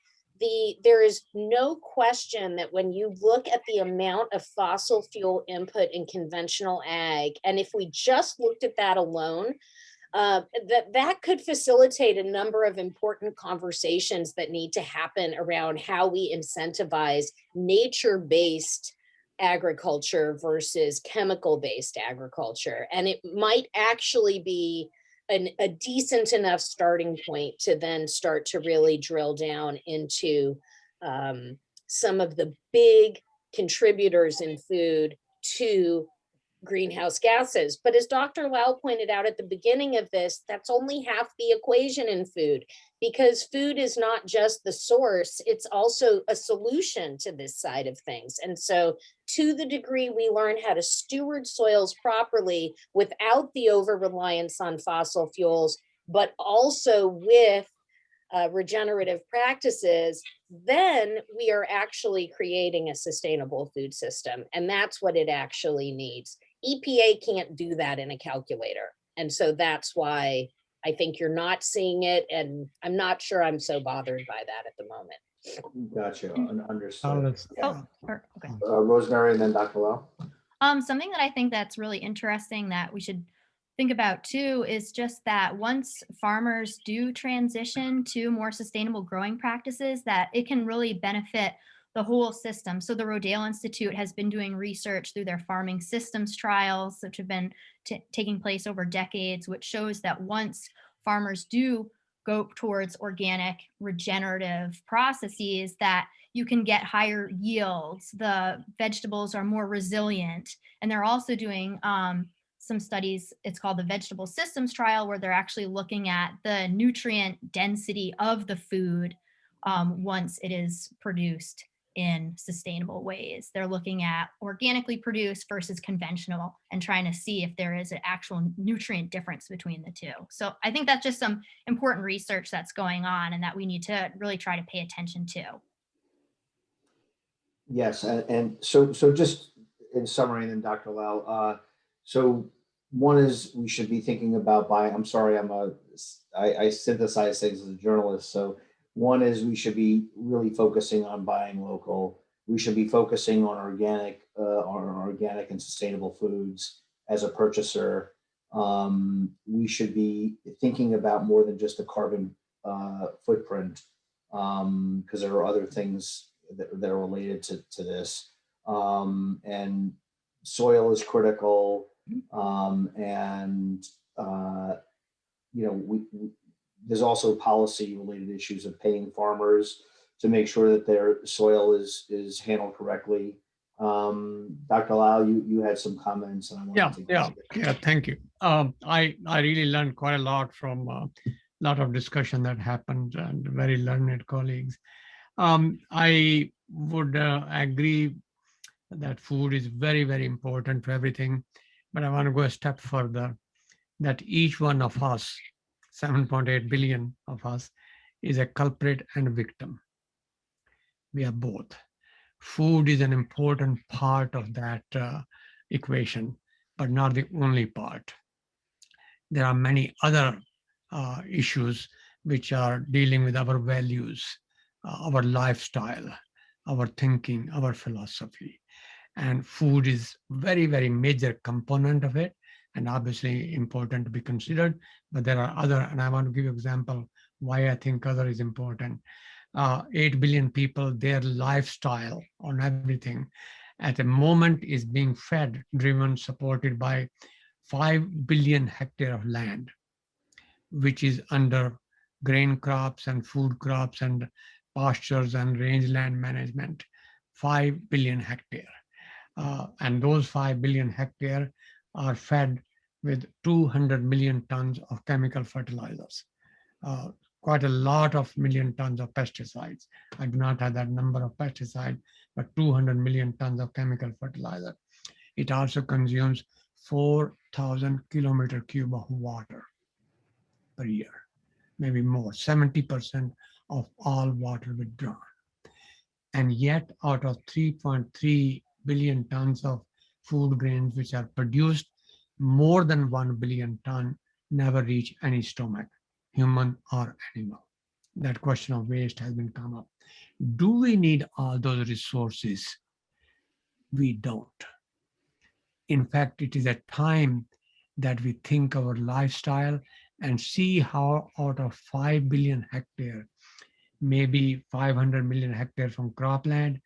there is no question that when you look at the amount of fossil fuel input in conventional ag, and if we just looked at that alone, that could facilitate a number of important conversations that need to happen around how we incentivize nature-based agriculture versus chemical-based agriculture. And it might actually be a decent enough starting point to then start to really drill down into some of the big contributors in food to greenhouse gases. But as Dr. Lau pointed out at the beginning of this, that's only half the equation in food, because food is not just the source, it's also a solution to this side of things. And so to the degree we learn how to steward soils properly without the over-reliance on fossil fuels, but also with regenerative practices, then we are actually creating a sustainable food system. And that's what it actually needs. EPA can't do that in a calculator. And so that's why I think you're not seeing it. And I'm not sure I'm so bothered by that at the moment. Gotcha, understood. Oh, okay. Rosemary and then Dr. Lau. Something that I think that's really interesting that we should think about too is just that once farmers do transition to more sustainable growing practices, that it can really benefit the whole system. So the Rodale Institute has been doing research through their farming systems trials, which have been taking place over decades, which shows that once farmers do go towards organic regenerative processes, that you can get higher yields. The vegetables are more resilient. And they're also doing some studies, it's called the vegetable systems trial, where they're actually looking at the nutrient density of the food once it is produced in sustainable ways. They're looking at organically produced versus conventional and trying to see if there is an actual nutrient difference between the two. So I think that's just some important research that's going on and that we need to really try to pay attention to. Yes, and so just in summary, and then Dr. Lau, so one is we should be thinking about buying. I'm sorry, I synthesize things as a journalist. So one is we should be really focusing on buying local. We should be focusing on organic and sustainable foods as a purchaser. We should be thinking about more than just the carbon footprint, because there are other things that are related to this. And soil is critical. There's also policy related issues of paying farmers to make sure that their soil is handled correctly. Dr. Lau, you had some comments, and I want to yeah. Thank you. I really learned quite a lot from a lot of discussion that happened, and very learned colleagues. I would agree that food is very, very important to everything, but I want to go a step further, that each one of us, 7.8 billion of us, is a culprit and a victim. We are both. Food is an important part of that equation, but not the only part. There are many other issues which are dealing with our values, our lifestyle, our thinking, our philosophy. And food is very, very major component of it, and obviously important to be considered. But there are other, and I want to give you an example why I think other is important. 8 billion people, their lifestyle on everything at the moment is being fed, driven, supported by 5 billion hectare of land, which is under grain crops and food crops and pastures and rangeland management. 5 billion hectare. And those 5 billion hectare are fed with 200 million tons of chemical fertilizers, quite a lot of million tons of pesticides. I do not have that number of pesticides, but 200 million tons of chemical fertilizer. It also consumes 4,000 kilometer cube of water per year, maybe more, 70% of all water withdrawn. And yet out of 3.3 billion tons of food grains which are produced, more than 1 billion ton never reach any stomach. human or animal. That question of waste has been come up. Do we need all those resources? We don't. In fact, it is a time that we think our lifestyle and see how out of 5 billion hectare, maybe 500 million hectare from cropland,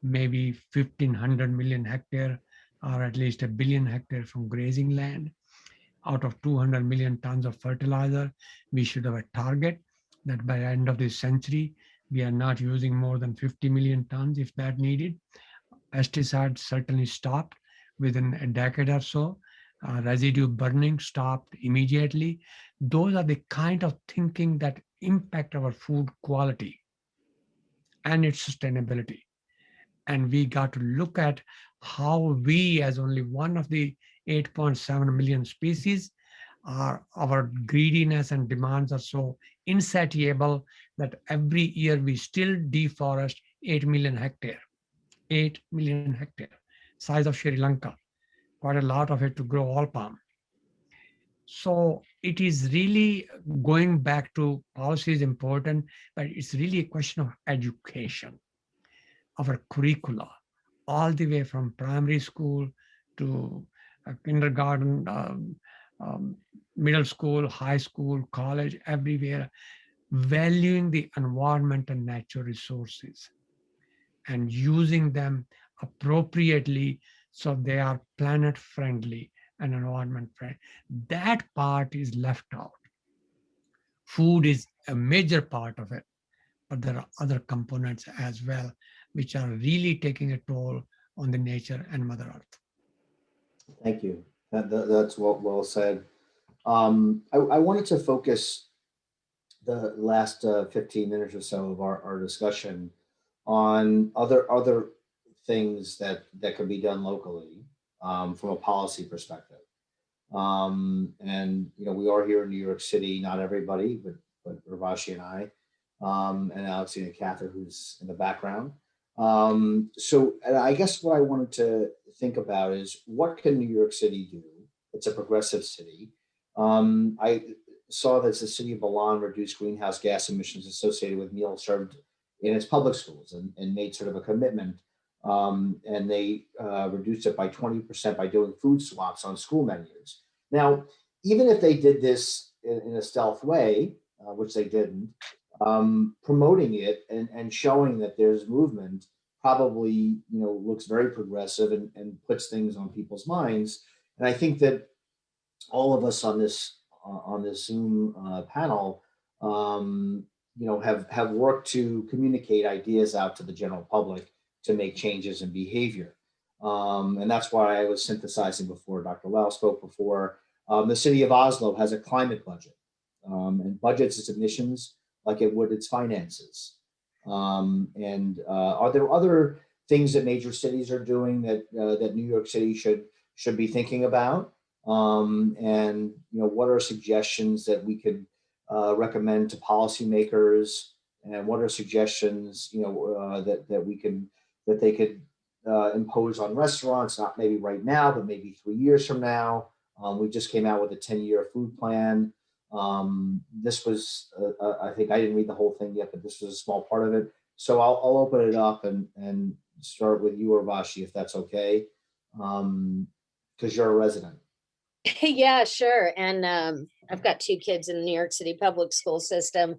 maybe 1500 million hectare, or at least a billion hectare from grazing land. Out of 200 million tons of fertilizer, we should have a target that by the end of this century, we are not using more than 50 million tons if that needed. Pesticides certainly stopped within a decade or so. Residue burning stopped immediately. Those are the kind of thinking that impact our food quality and its sustainability. And we got to look at how we, as only one of the 8.7 million species, our greediness and demands are so insatiable that every year we still deforest 8 million hectare. 8 million hectare, size of Sri Lanka, quite a lot of it to grow all palm. So it is really going back to policy is important, but it's really a question of education, our curricula, all the way from primary school to kindergarten, middle school, high school, college, everywhere, valuing the environment and natural resources and using them appropriately so they are planet friendly and environment friendly. That part is left out. Food is a major part of it, but there are other components as well, which are really taking a toll on the nature and Mother Earth. Thank you. That's well said. I wanted to focus the last 15 minutes or so of our discussion on other things that could be done locally from a policy perspective. And we are here in New York City. Not everybody, but Ravashi and I, and Alexina Cather, who's in the background. So, and I guess what I wanted to think about is what can New York City do? It's a progressive city. I saw that the city of Milan reduced greenhouse gas emissions associated with meals served in its public schools and made sort of a commitment. And they reduced it by 20% by doing food swaps on school menus. Now, even if they did this in a stealth way, which they didn't, promoting it and showing that there's movement probably looks very progressive and puts things on people's minds. And I think that all of us on this Zoom panel, have worked to communicate ideas out to the general public to make changes in behavior. And that's why I was synthesizing before Dr. Lau spoke before. The city of Oslo has a climate budget and budgets its emissions like it would its finances. And are there other things that major cities are doing that New York City should be thinking about? And what are suggestions that we could recommend to policymakers, and what are suggestions that they could impose on restaurants, not maybe right now, but maybe 3 years from now. We just came out with a 10-year food plan. This was, I think I didn't read the whole thing yet, but this was a small part of it. So I'll open it up and start with you, Urvashi, if that's okay, because you're a resident. Yeah, sure. And I've got 2 kids in the New York City public school system.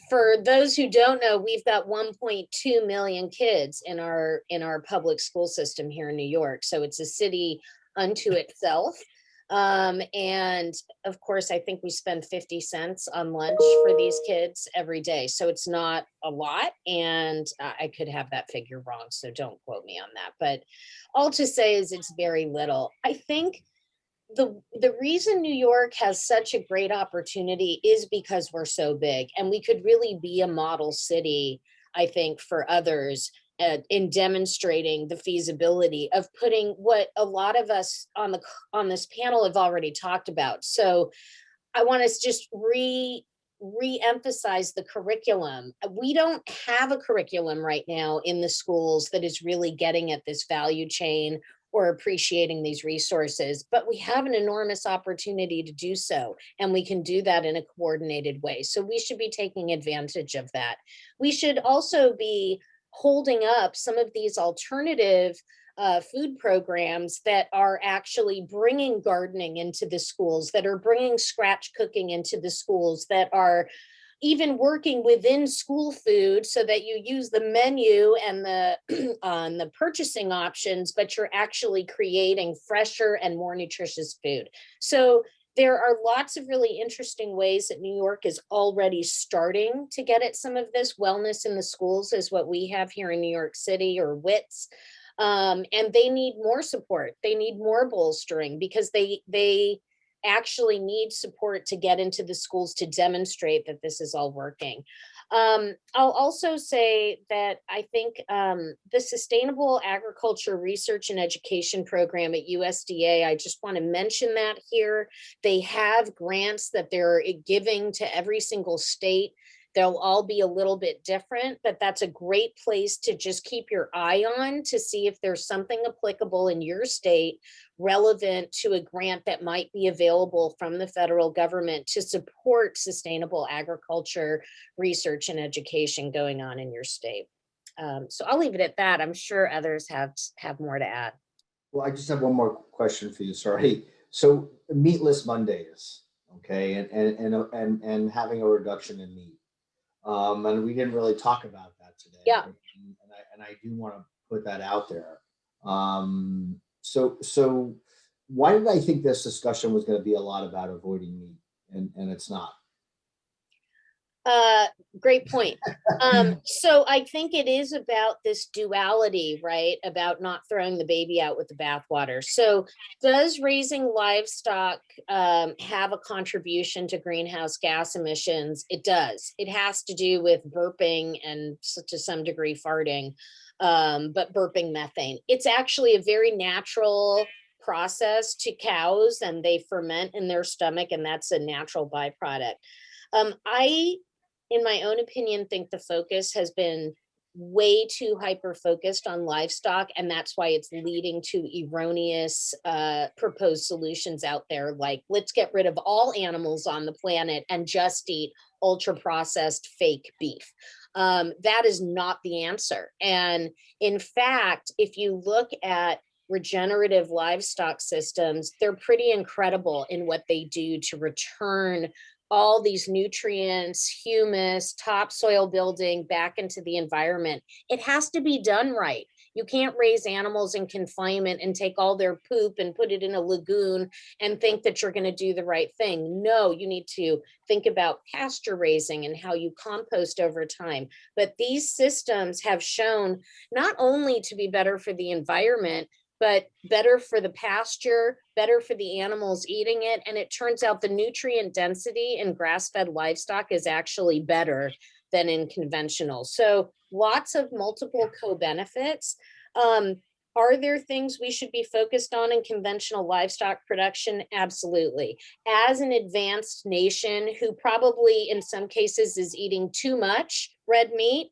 For those who don't know, we've got 1.2 million kids in our public school system here in New York. So it's a city unto itself. And of course, I think we spend 50 cents on lunch for these kids every day. So it's not a lot. And I could have that figure wrong, so don't quote me on that. But all to say is it's very little. I think the reason New York has such a great opportunity is because we're so big, and we could really be a model city, I think, for others in demonstrating the feasibility of putting what a lot of us on this panel have already talked about. So I want to just re-emphasize the curriculum. We don't have a curriculum right now in the schools that is really getting at this value chain or appreciating these resources, but we have an enormous opportunity to do so. And we can do that in a coordinated way. So we should be taking advantage of that. We should also be holding up some of these alternative food programs that are actually bringing gardening into the schools, that are bringing scratch cooking into the schools, that are even working within school food so that you use the menu and the purchasing options, but you're actually creating fresher and more nutritious food. So there are lots of really interesting ways that New York is already starting to get at some of this. Wellness in the schools is what we have here in New York City, or WITS. And they need more support. They need more bolstering, because they actually need support to get into the schools to demonstrate that this is all working. I'll also say that I think the Sustainable Agriculture Research and Education Program at USDA, I just want to mention that here. They have grants that they're giving to every single state. They'll all be a little bit different, but that's a great place to just keep your eye on to see if there's something applicable in your state relevant to a grant that might be available from the federal government to support sustainable agriculture research and education going on in your state. So I'll leave it at that. I'm sure others have more to add. Well, I just have one more question for you. Sorry. So meatless Mondays, okay, and having a reduction in meat. And we didn't really talk about that today. Yeah. And I do want to put that out there. So why did I think this discussion was going to be a lot about avoiding meat, and it's not? Great point. So I think it is about this duality, right? About not throwing the baby out with the bathwater. So does raising livestock have a contribution to greenhouse gas emissions? It does. It has to do with burping and to some degree farting, but burping methane. It's actually a very natural process to cows, and they ferment in their stomach, and that's a natural byproduct. I, in my own opinion, think the focus has been way too hyper focused on livestock, and that's why it's leading to erroneous proposed solutions out there, like let's get rid of all animals on the planet and just eat ultra processed fake beef. That is not the answer. And in fact, if you look at regenerative livestock systems, they're pretty incredible in what they do to return all these nutrients, humus, topsoil building back into the environment. It has to be done right. You can't raise animals in confinement and take all their poop and put it in a lagoon and think that you're going to do the right thing. No, you need to think about pasture raising and how you compost over time. But these systems have shown not only to be better for the environment, but better for the pasture, better for the animals eating it. And it turns out the nutrient density in grass-fed livestock is actually better than in conventional. So lots of multiple co-benefits. Are there things we should be focused on in conventional livestock production? Absolutely. As an advanced nation who probably in some cases is eating too much red meat,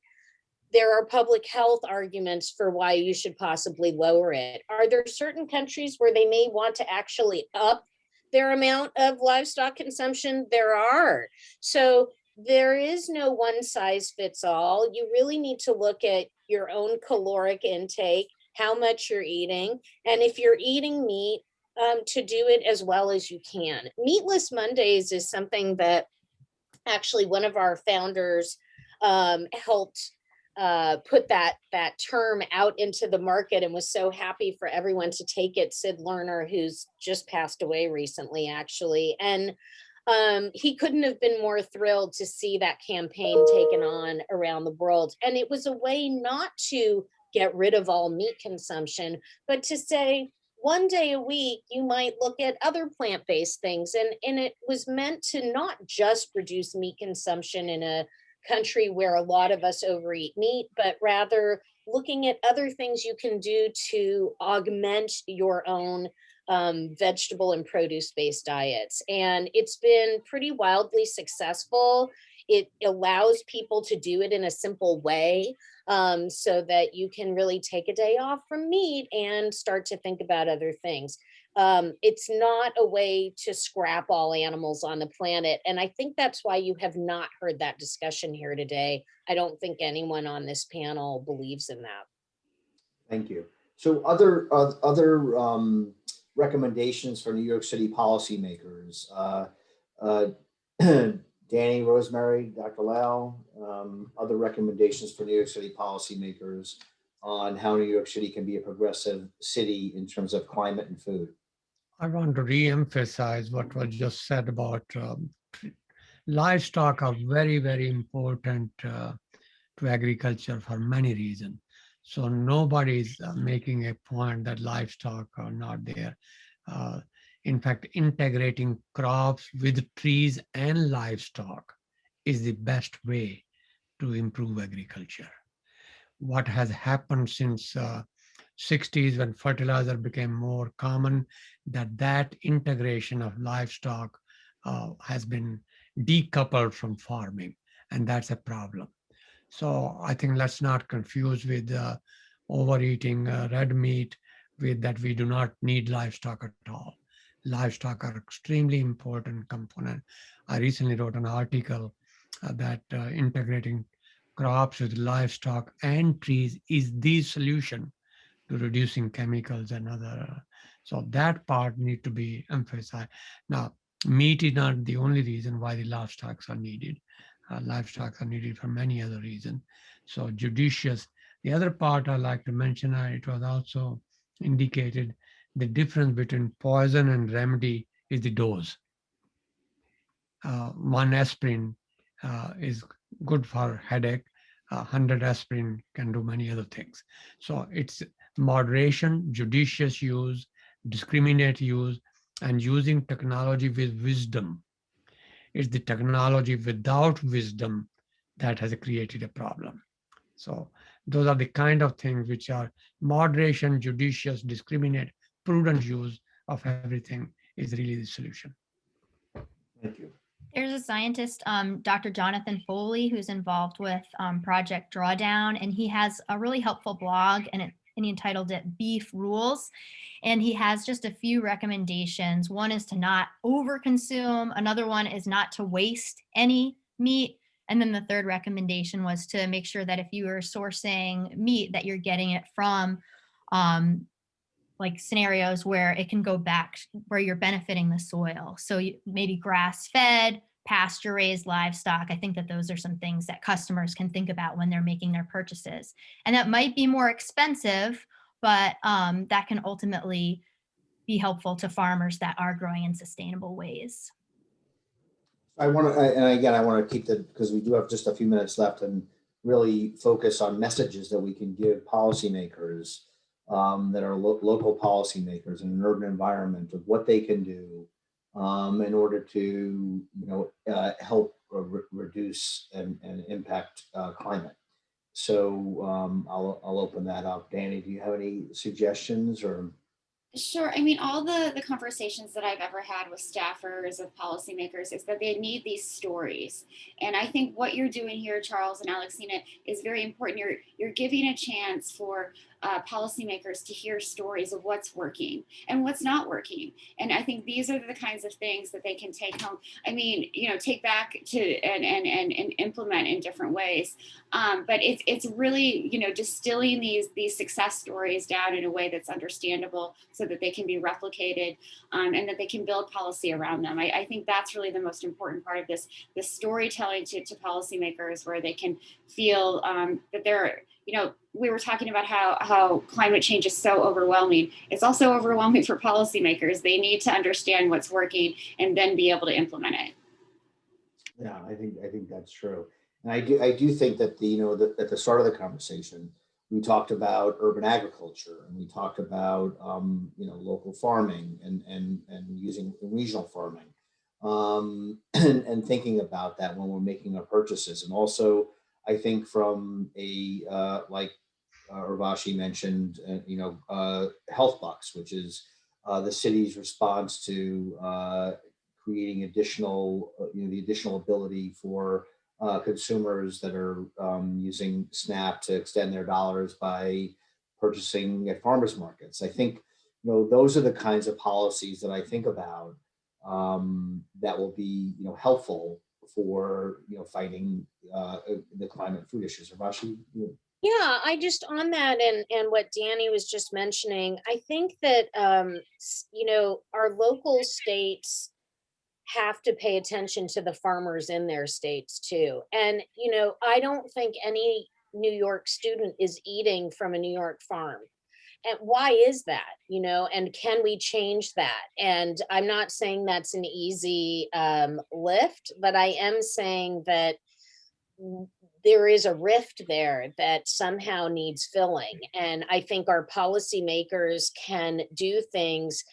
there are public health arguments for why you should possibly lower it. Are there certain countries where they may want to actually up their amount of livestock consumption? There are. So there is no one size fits all. You really need to look at your own caloric intake, how much you're eating, and if you're eating meat, to do it as well as you can. Meatless Mondays is something that actually one of our founders helped put that term out into the market, and was so happy for everyone to take it. Sid Lerner, who's just passed away recently, actually, and he couldn't have been more thrilled to see that campaign taken on around the world. And it was a way not to get rid of all meat consumption, but to say, one day a week, you might look at other plant-based things. And it was meant to not just reduce meat consumption in a country where a lot of us overeat meat, but rather looking at other things you can do to augment your own vegetable and produce-based diets. And it's been pretty wildly successful it allows people to do it in a simple way, so that you can really take a day off from meat and start to think about other things. It's not a way to scrap all animals on the planet. And I think that's why you have not heard that discussion here today. I don't think anyone on this panel believes in that. Thank you. So other recommendations for New York City policymakers. Danny, Rosemary, Dr. Lau, other recommendations for New York City policymakers on how New York City can be a progressive city in terms of climate and food. I want to re-emphasize what was just said about livestock are very, very important to agriculture for many reasons. So nobody's making a point that livestock are not there. In fact, integrating crops with trees and livestock is the best way to improve agriculture. What has happened since 60s when fertilizer became more common, that integration of livestock has been decoupled from farming, and that's a problem. So I think let's not confuse with overeating red meat with that we do not need livestock at all. Livestock are extremely important component. I recently wrote an article that integrating crops with livestock and trees is the solution to reducing chemicals and other. So that part need to be emphasized. Now, meat is not the only reason why the livestock are needed. Livestock are needed for many other reasons. So judicious. The other part I like to mention, it was also indicated, the difference between poison and remedy is the dose. One aspirin is good for headache. 100 aspirin can do many other things. So it's moderation, judicious use, discriminate use, and using technology with wisdom. It's the technology without wisdom that has created a problem. So those are the kind of things which are moderation, judicious, discriminate, prudent use of everything is really the solution. Thank you. There's a scientist, Dr. Jonathan Foley, who's involved with Project Drawdown, and he has a really helpful blog, and he entitled it Beef Rules. And he has just a few recommendations. One is to not overconsume. Another one is not to waste any meat. And then the third recommendation was to make sure that if you are sourcing meat, that you're getting it from like scenarios where it can go back, where you're benefiting the soil. So maybe grass-fed, pasture-raised livestock. I think that those are some things that customers can think about when they're making their purchases. And that might be more expensive, but that can ultimately be helpful to farmers that are growing in sustainable ways. I want to, and again, I want to keep the, because we do have just a few minutes left, and really focus on messages that we can give policymakers that are local policymakers in an urban environment of what they can do in order to, help reduce and impact climate. So I'll open that up. Danny, do you have any suggestions or? Sure. I mean, all the conversations that I've ever had with staffers, of policymakers, is that they need these stories. And I think what you're doing here, Charles and Alexina, is very important. You're giving a chance for policymakers to hear stories of what's working and what's not working. And I think these are the kinds of things that they can take home. I mean, take back to and implement in different ways. But it's really, distilling these success stories down in a way that's understandable so that they can be replicated and that they can build policy around them. I think that's really the most important part of this storytelling to policymakers, where they can feel that they're, we were talking about how climate change is so overwhelming. It's also overwhelming for policymakers. They need to understand what's working and then be able to implement it. Yeah, I think that's true. And I do think that at the start of the conversation, we talked about urban agriculture, and we talked about local farming and using regional farming, and thinking about that when we're making our purchases. And also, I think from a like Urvashi mentioned, health bucks, which is the city's response to creating additional, the additional ability for consumers that are using SNAP to extend their dollars by purchasing at farmers markets. I think, those are the kinds of policies that I think about that will be, helpful for, fighting the climate and food issues. Rashi? Yeah, I just on that and what Danny was just mentioning, I think that our local states have to pay attention to the farmers in their states too. And I don't think any New York student is eating from a New York farm. And why is that? And can we change that? And I'm not saying that's an easy lift, but I am saying that there is a rift there that somehow needs filling. And I think our policymakers can do things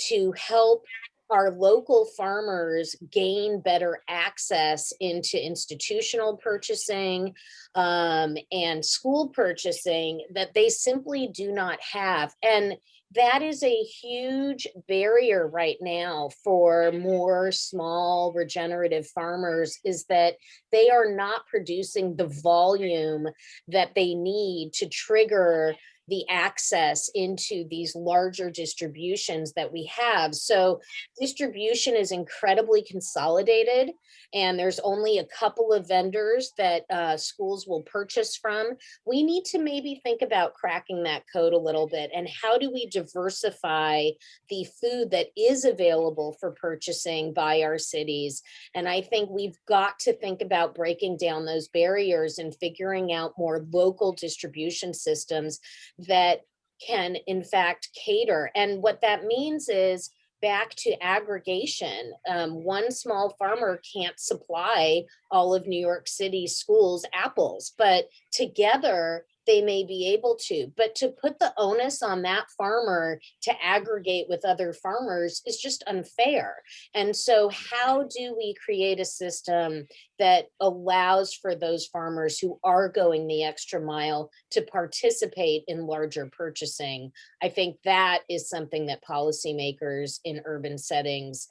to help our local farmers gain better access into institutional purchasing and school purchasing that they simply do not have. And that is a huge barrier right now for more small regenerative farmers, is that they are not producing the volume that they need to trigger the access into these larger distributions that we have. So distribution is incredibly consolidated, and there's only a couple of vendors that schools will purchase from. We need to maybe think about cracking that code a little bit, and how do we diversify the food that is available for purchasing by our cities? And I think we've got to think about breaking down those barriers and figuring out more local distribution systems that can in fact cater. And what that means is back to aggregation. One small farmer can't supply all of New York City schools apples, but together they may be able to. But to put the onus on that farmer to aggregate with other farmers is just unfair. And so how do we create a system that allows for those farmers who are going the extra mile to participate in larger purchasing? I think that is something that policymakers in urban settings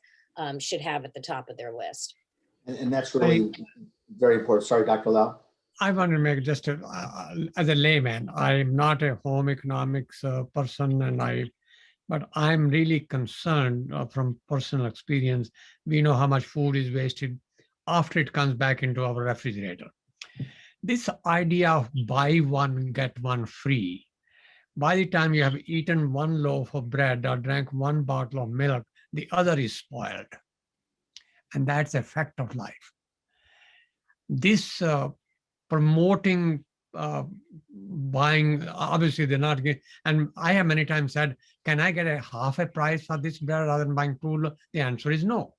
should have at the top of their list. And that's really very important. Sorry, Dr. Lau. I want to make just as a layman, I'm not a home economics person, but I'm really concerned from personal experience. We know how much food is wasted after it comes back into our refrigerator. This idea of buy one, get one free, by the time you have eaten one loaf of bread or drank one bottle of milk, the other is spoiled. And that's a fact of life. This promoting buying, obviously they're not getting, and I have many times said, can I get a half a price for this bread rather than buying two? The answer is no.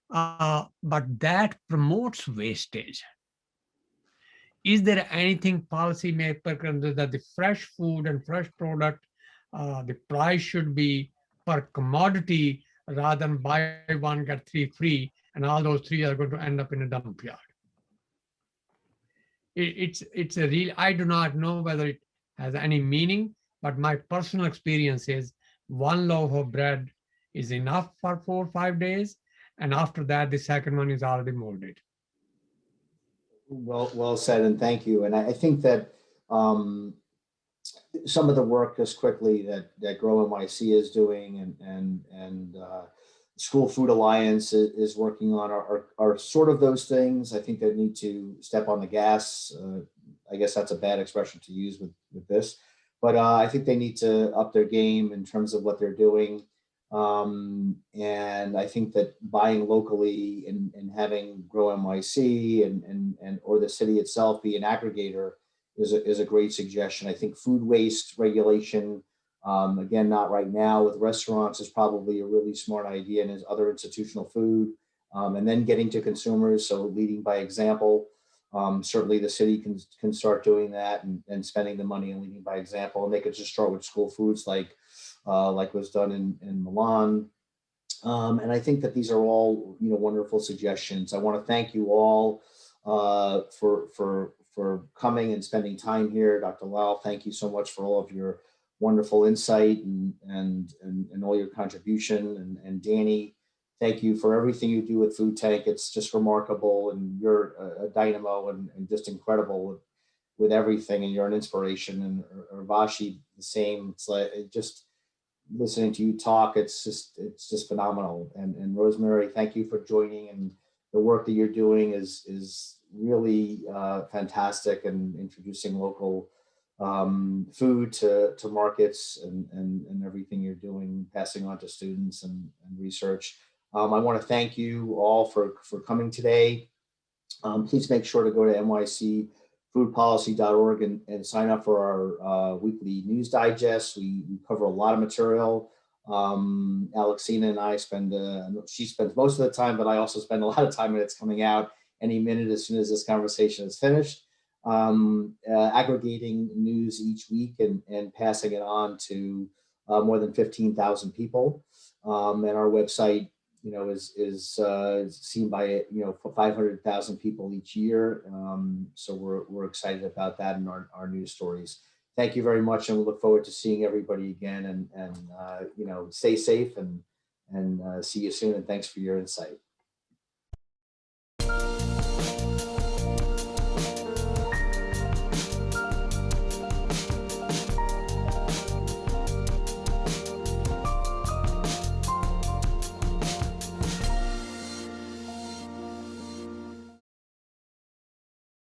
But that promotes wastage. Is there anything policymaker can do that the fresh food and fresh product, the price should be per commodity rather than buy one, get three free, and all those three are going to end up in a dump yard? It's a real, I do not know whether it has any meaning, but my personal experience is one loaf of bread is enough for 4 or 5 days. And after that, the second one is already molded. Well said, and thank you. And I think that some of the work just quickly that Grow NYC is doing and School Food Alliance is working on are sort of those things. I think they need to step on the gas. I guess that's a bad expression to use with this, but I think they need to up their game in terms of what they're doing. And I think that buying locally and having Grow NYC and or the city itself be an aggregator is a great suggestion. I think food waste regulation, again, not right now with restaurants, is probably a really smart idea, and is other institutional food, and then getting to consumers. So leading by example. Certainly the city can start doing that and spending the money and leading by example. And they could just start with school foods like was done in Milan. And I think that these are all wonderful suggestions. I want to thank you all for coming and spending time here. Dr. Lau, thank you so much for all of your wonderful insight and all your contribution. And Danny, thank you for everything you do with Food Tank. It's just remarkable, and you're a dynamo and just incredible with everything, and you're an inspiration. And Urvashi, the same. It's like just listening to you talk, it's just phenomenal. And Rosemary, thank you for joining, and the work that you're doing is really fantastic, and introducing local food to markets, and everything you're doing, passing on to students and research. I want to thank you all for coming today. Please make sure to go to nycfoodpolicy.org and sign up for our weekly news digest. We cover a lot of material. Alexina and I spend, she spends most of the time, but I also spend a lot of time, and it's coming out any minute as soon as this conversation is finished. Aggregating news each week and passing it on to more than 15,000 people. And our website, is seen by 500,000 people each year. So we're excited about that and our news stories. Thank you very much, and we look forward to seeing everybody again. And stay safe and see you soon. And thanks for your insight.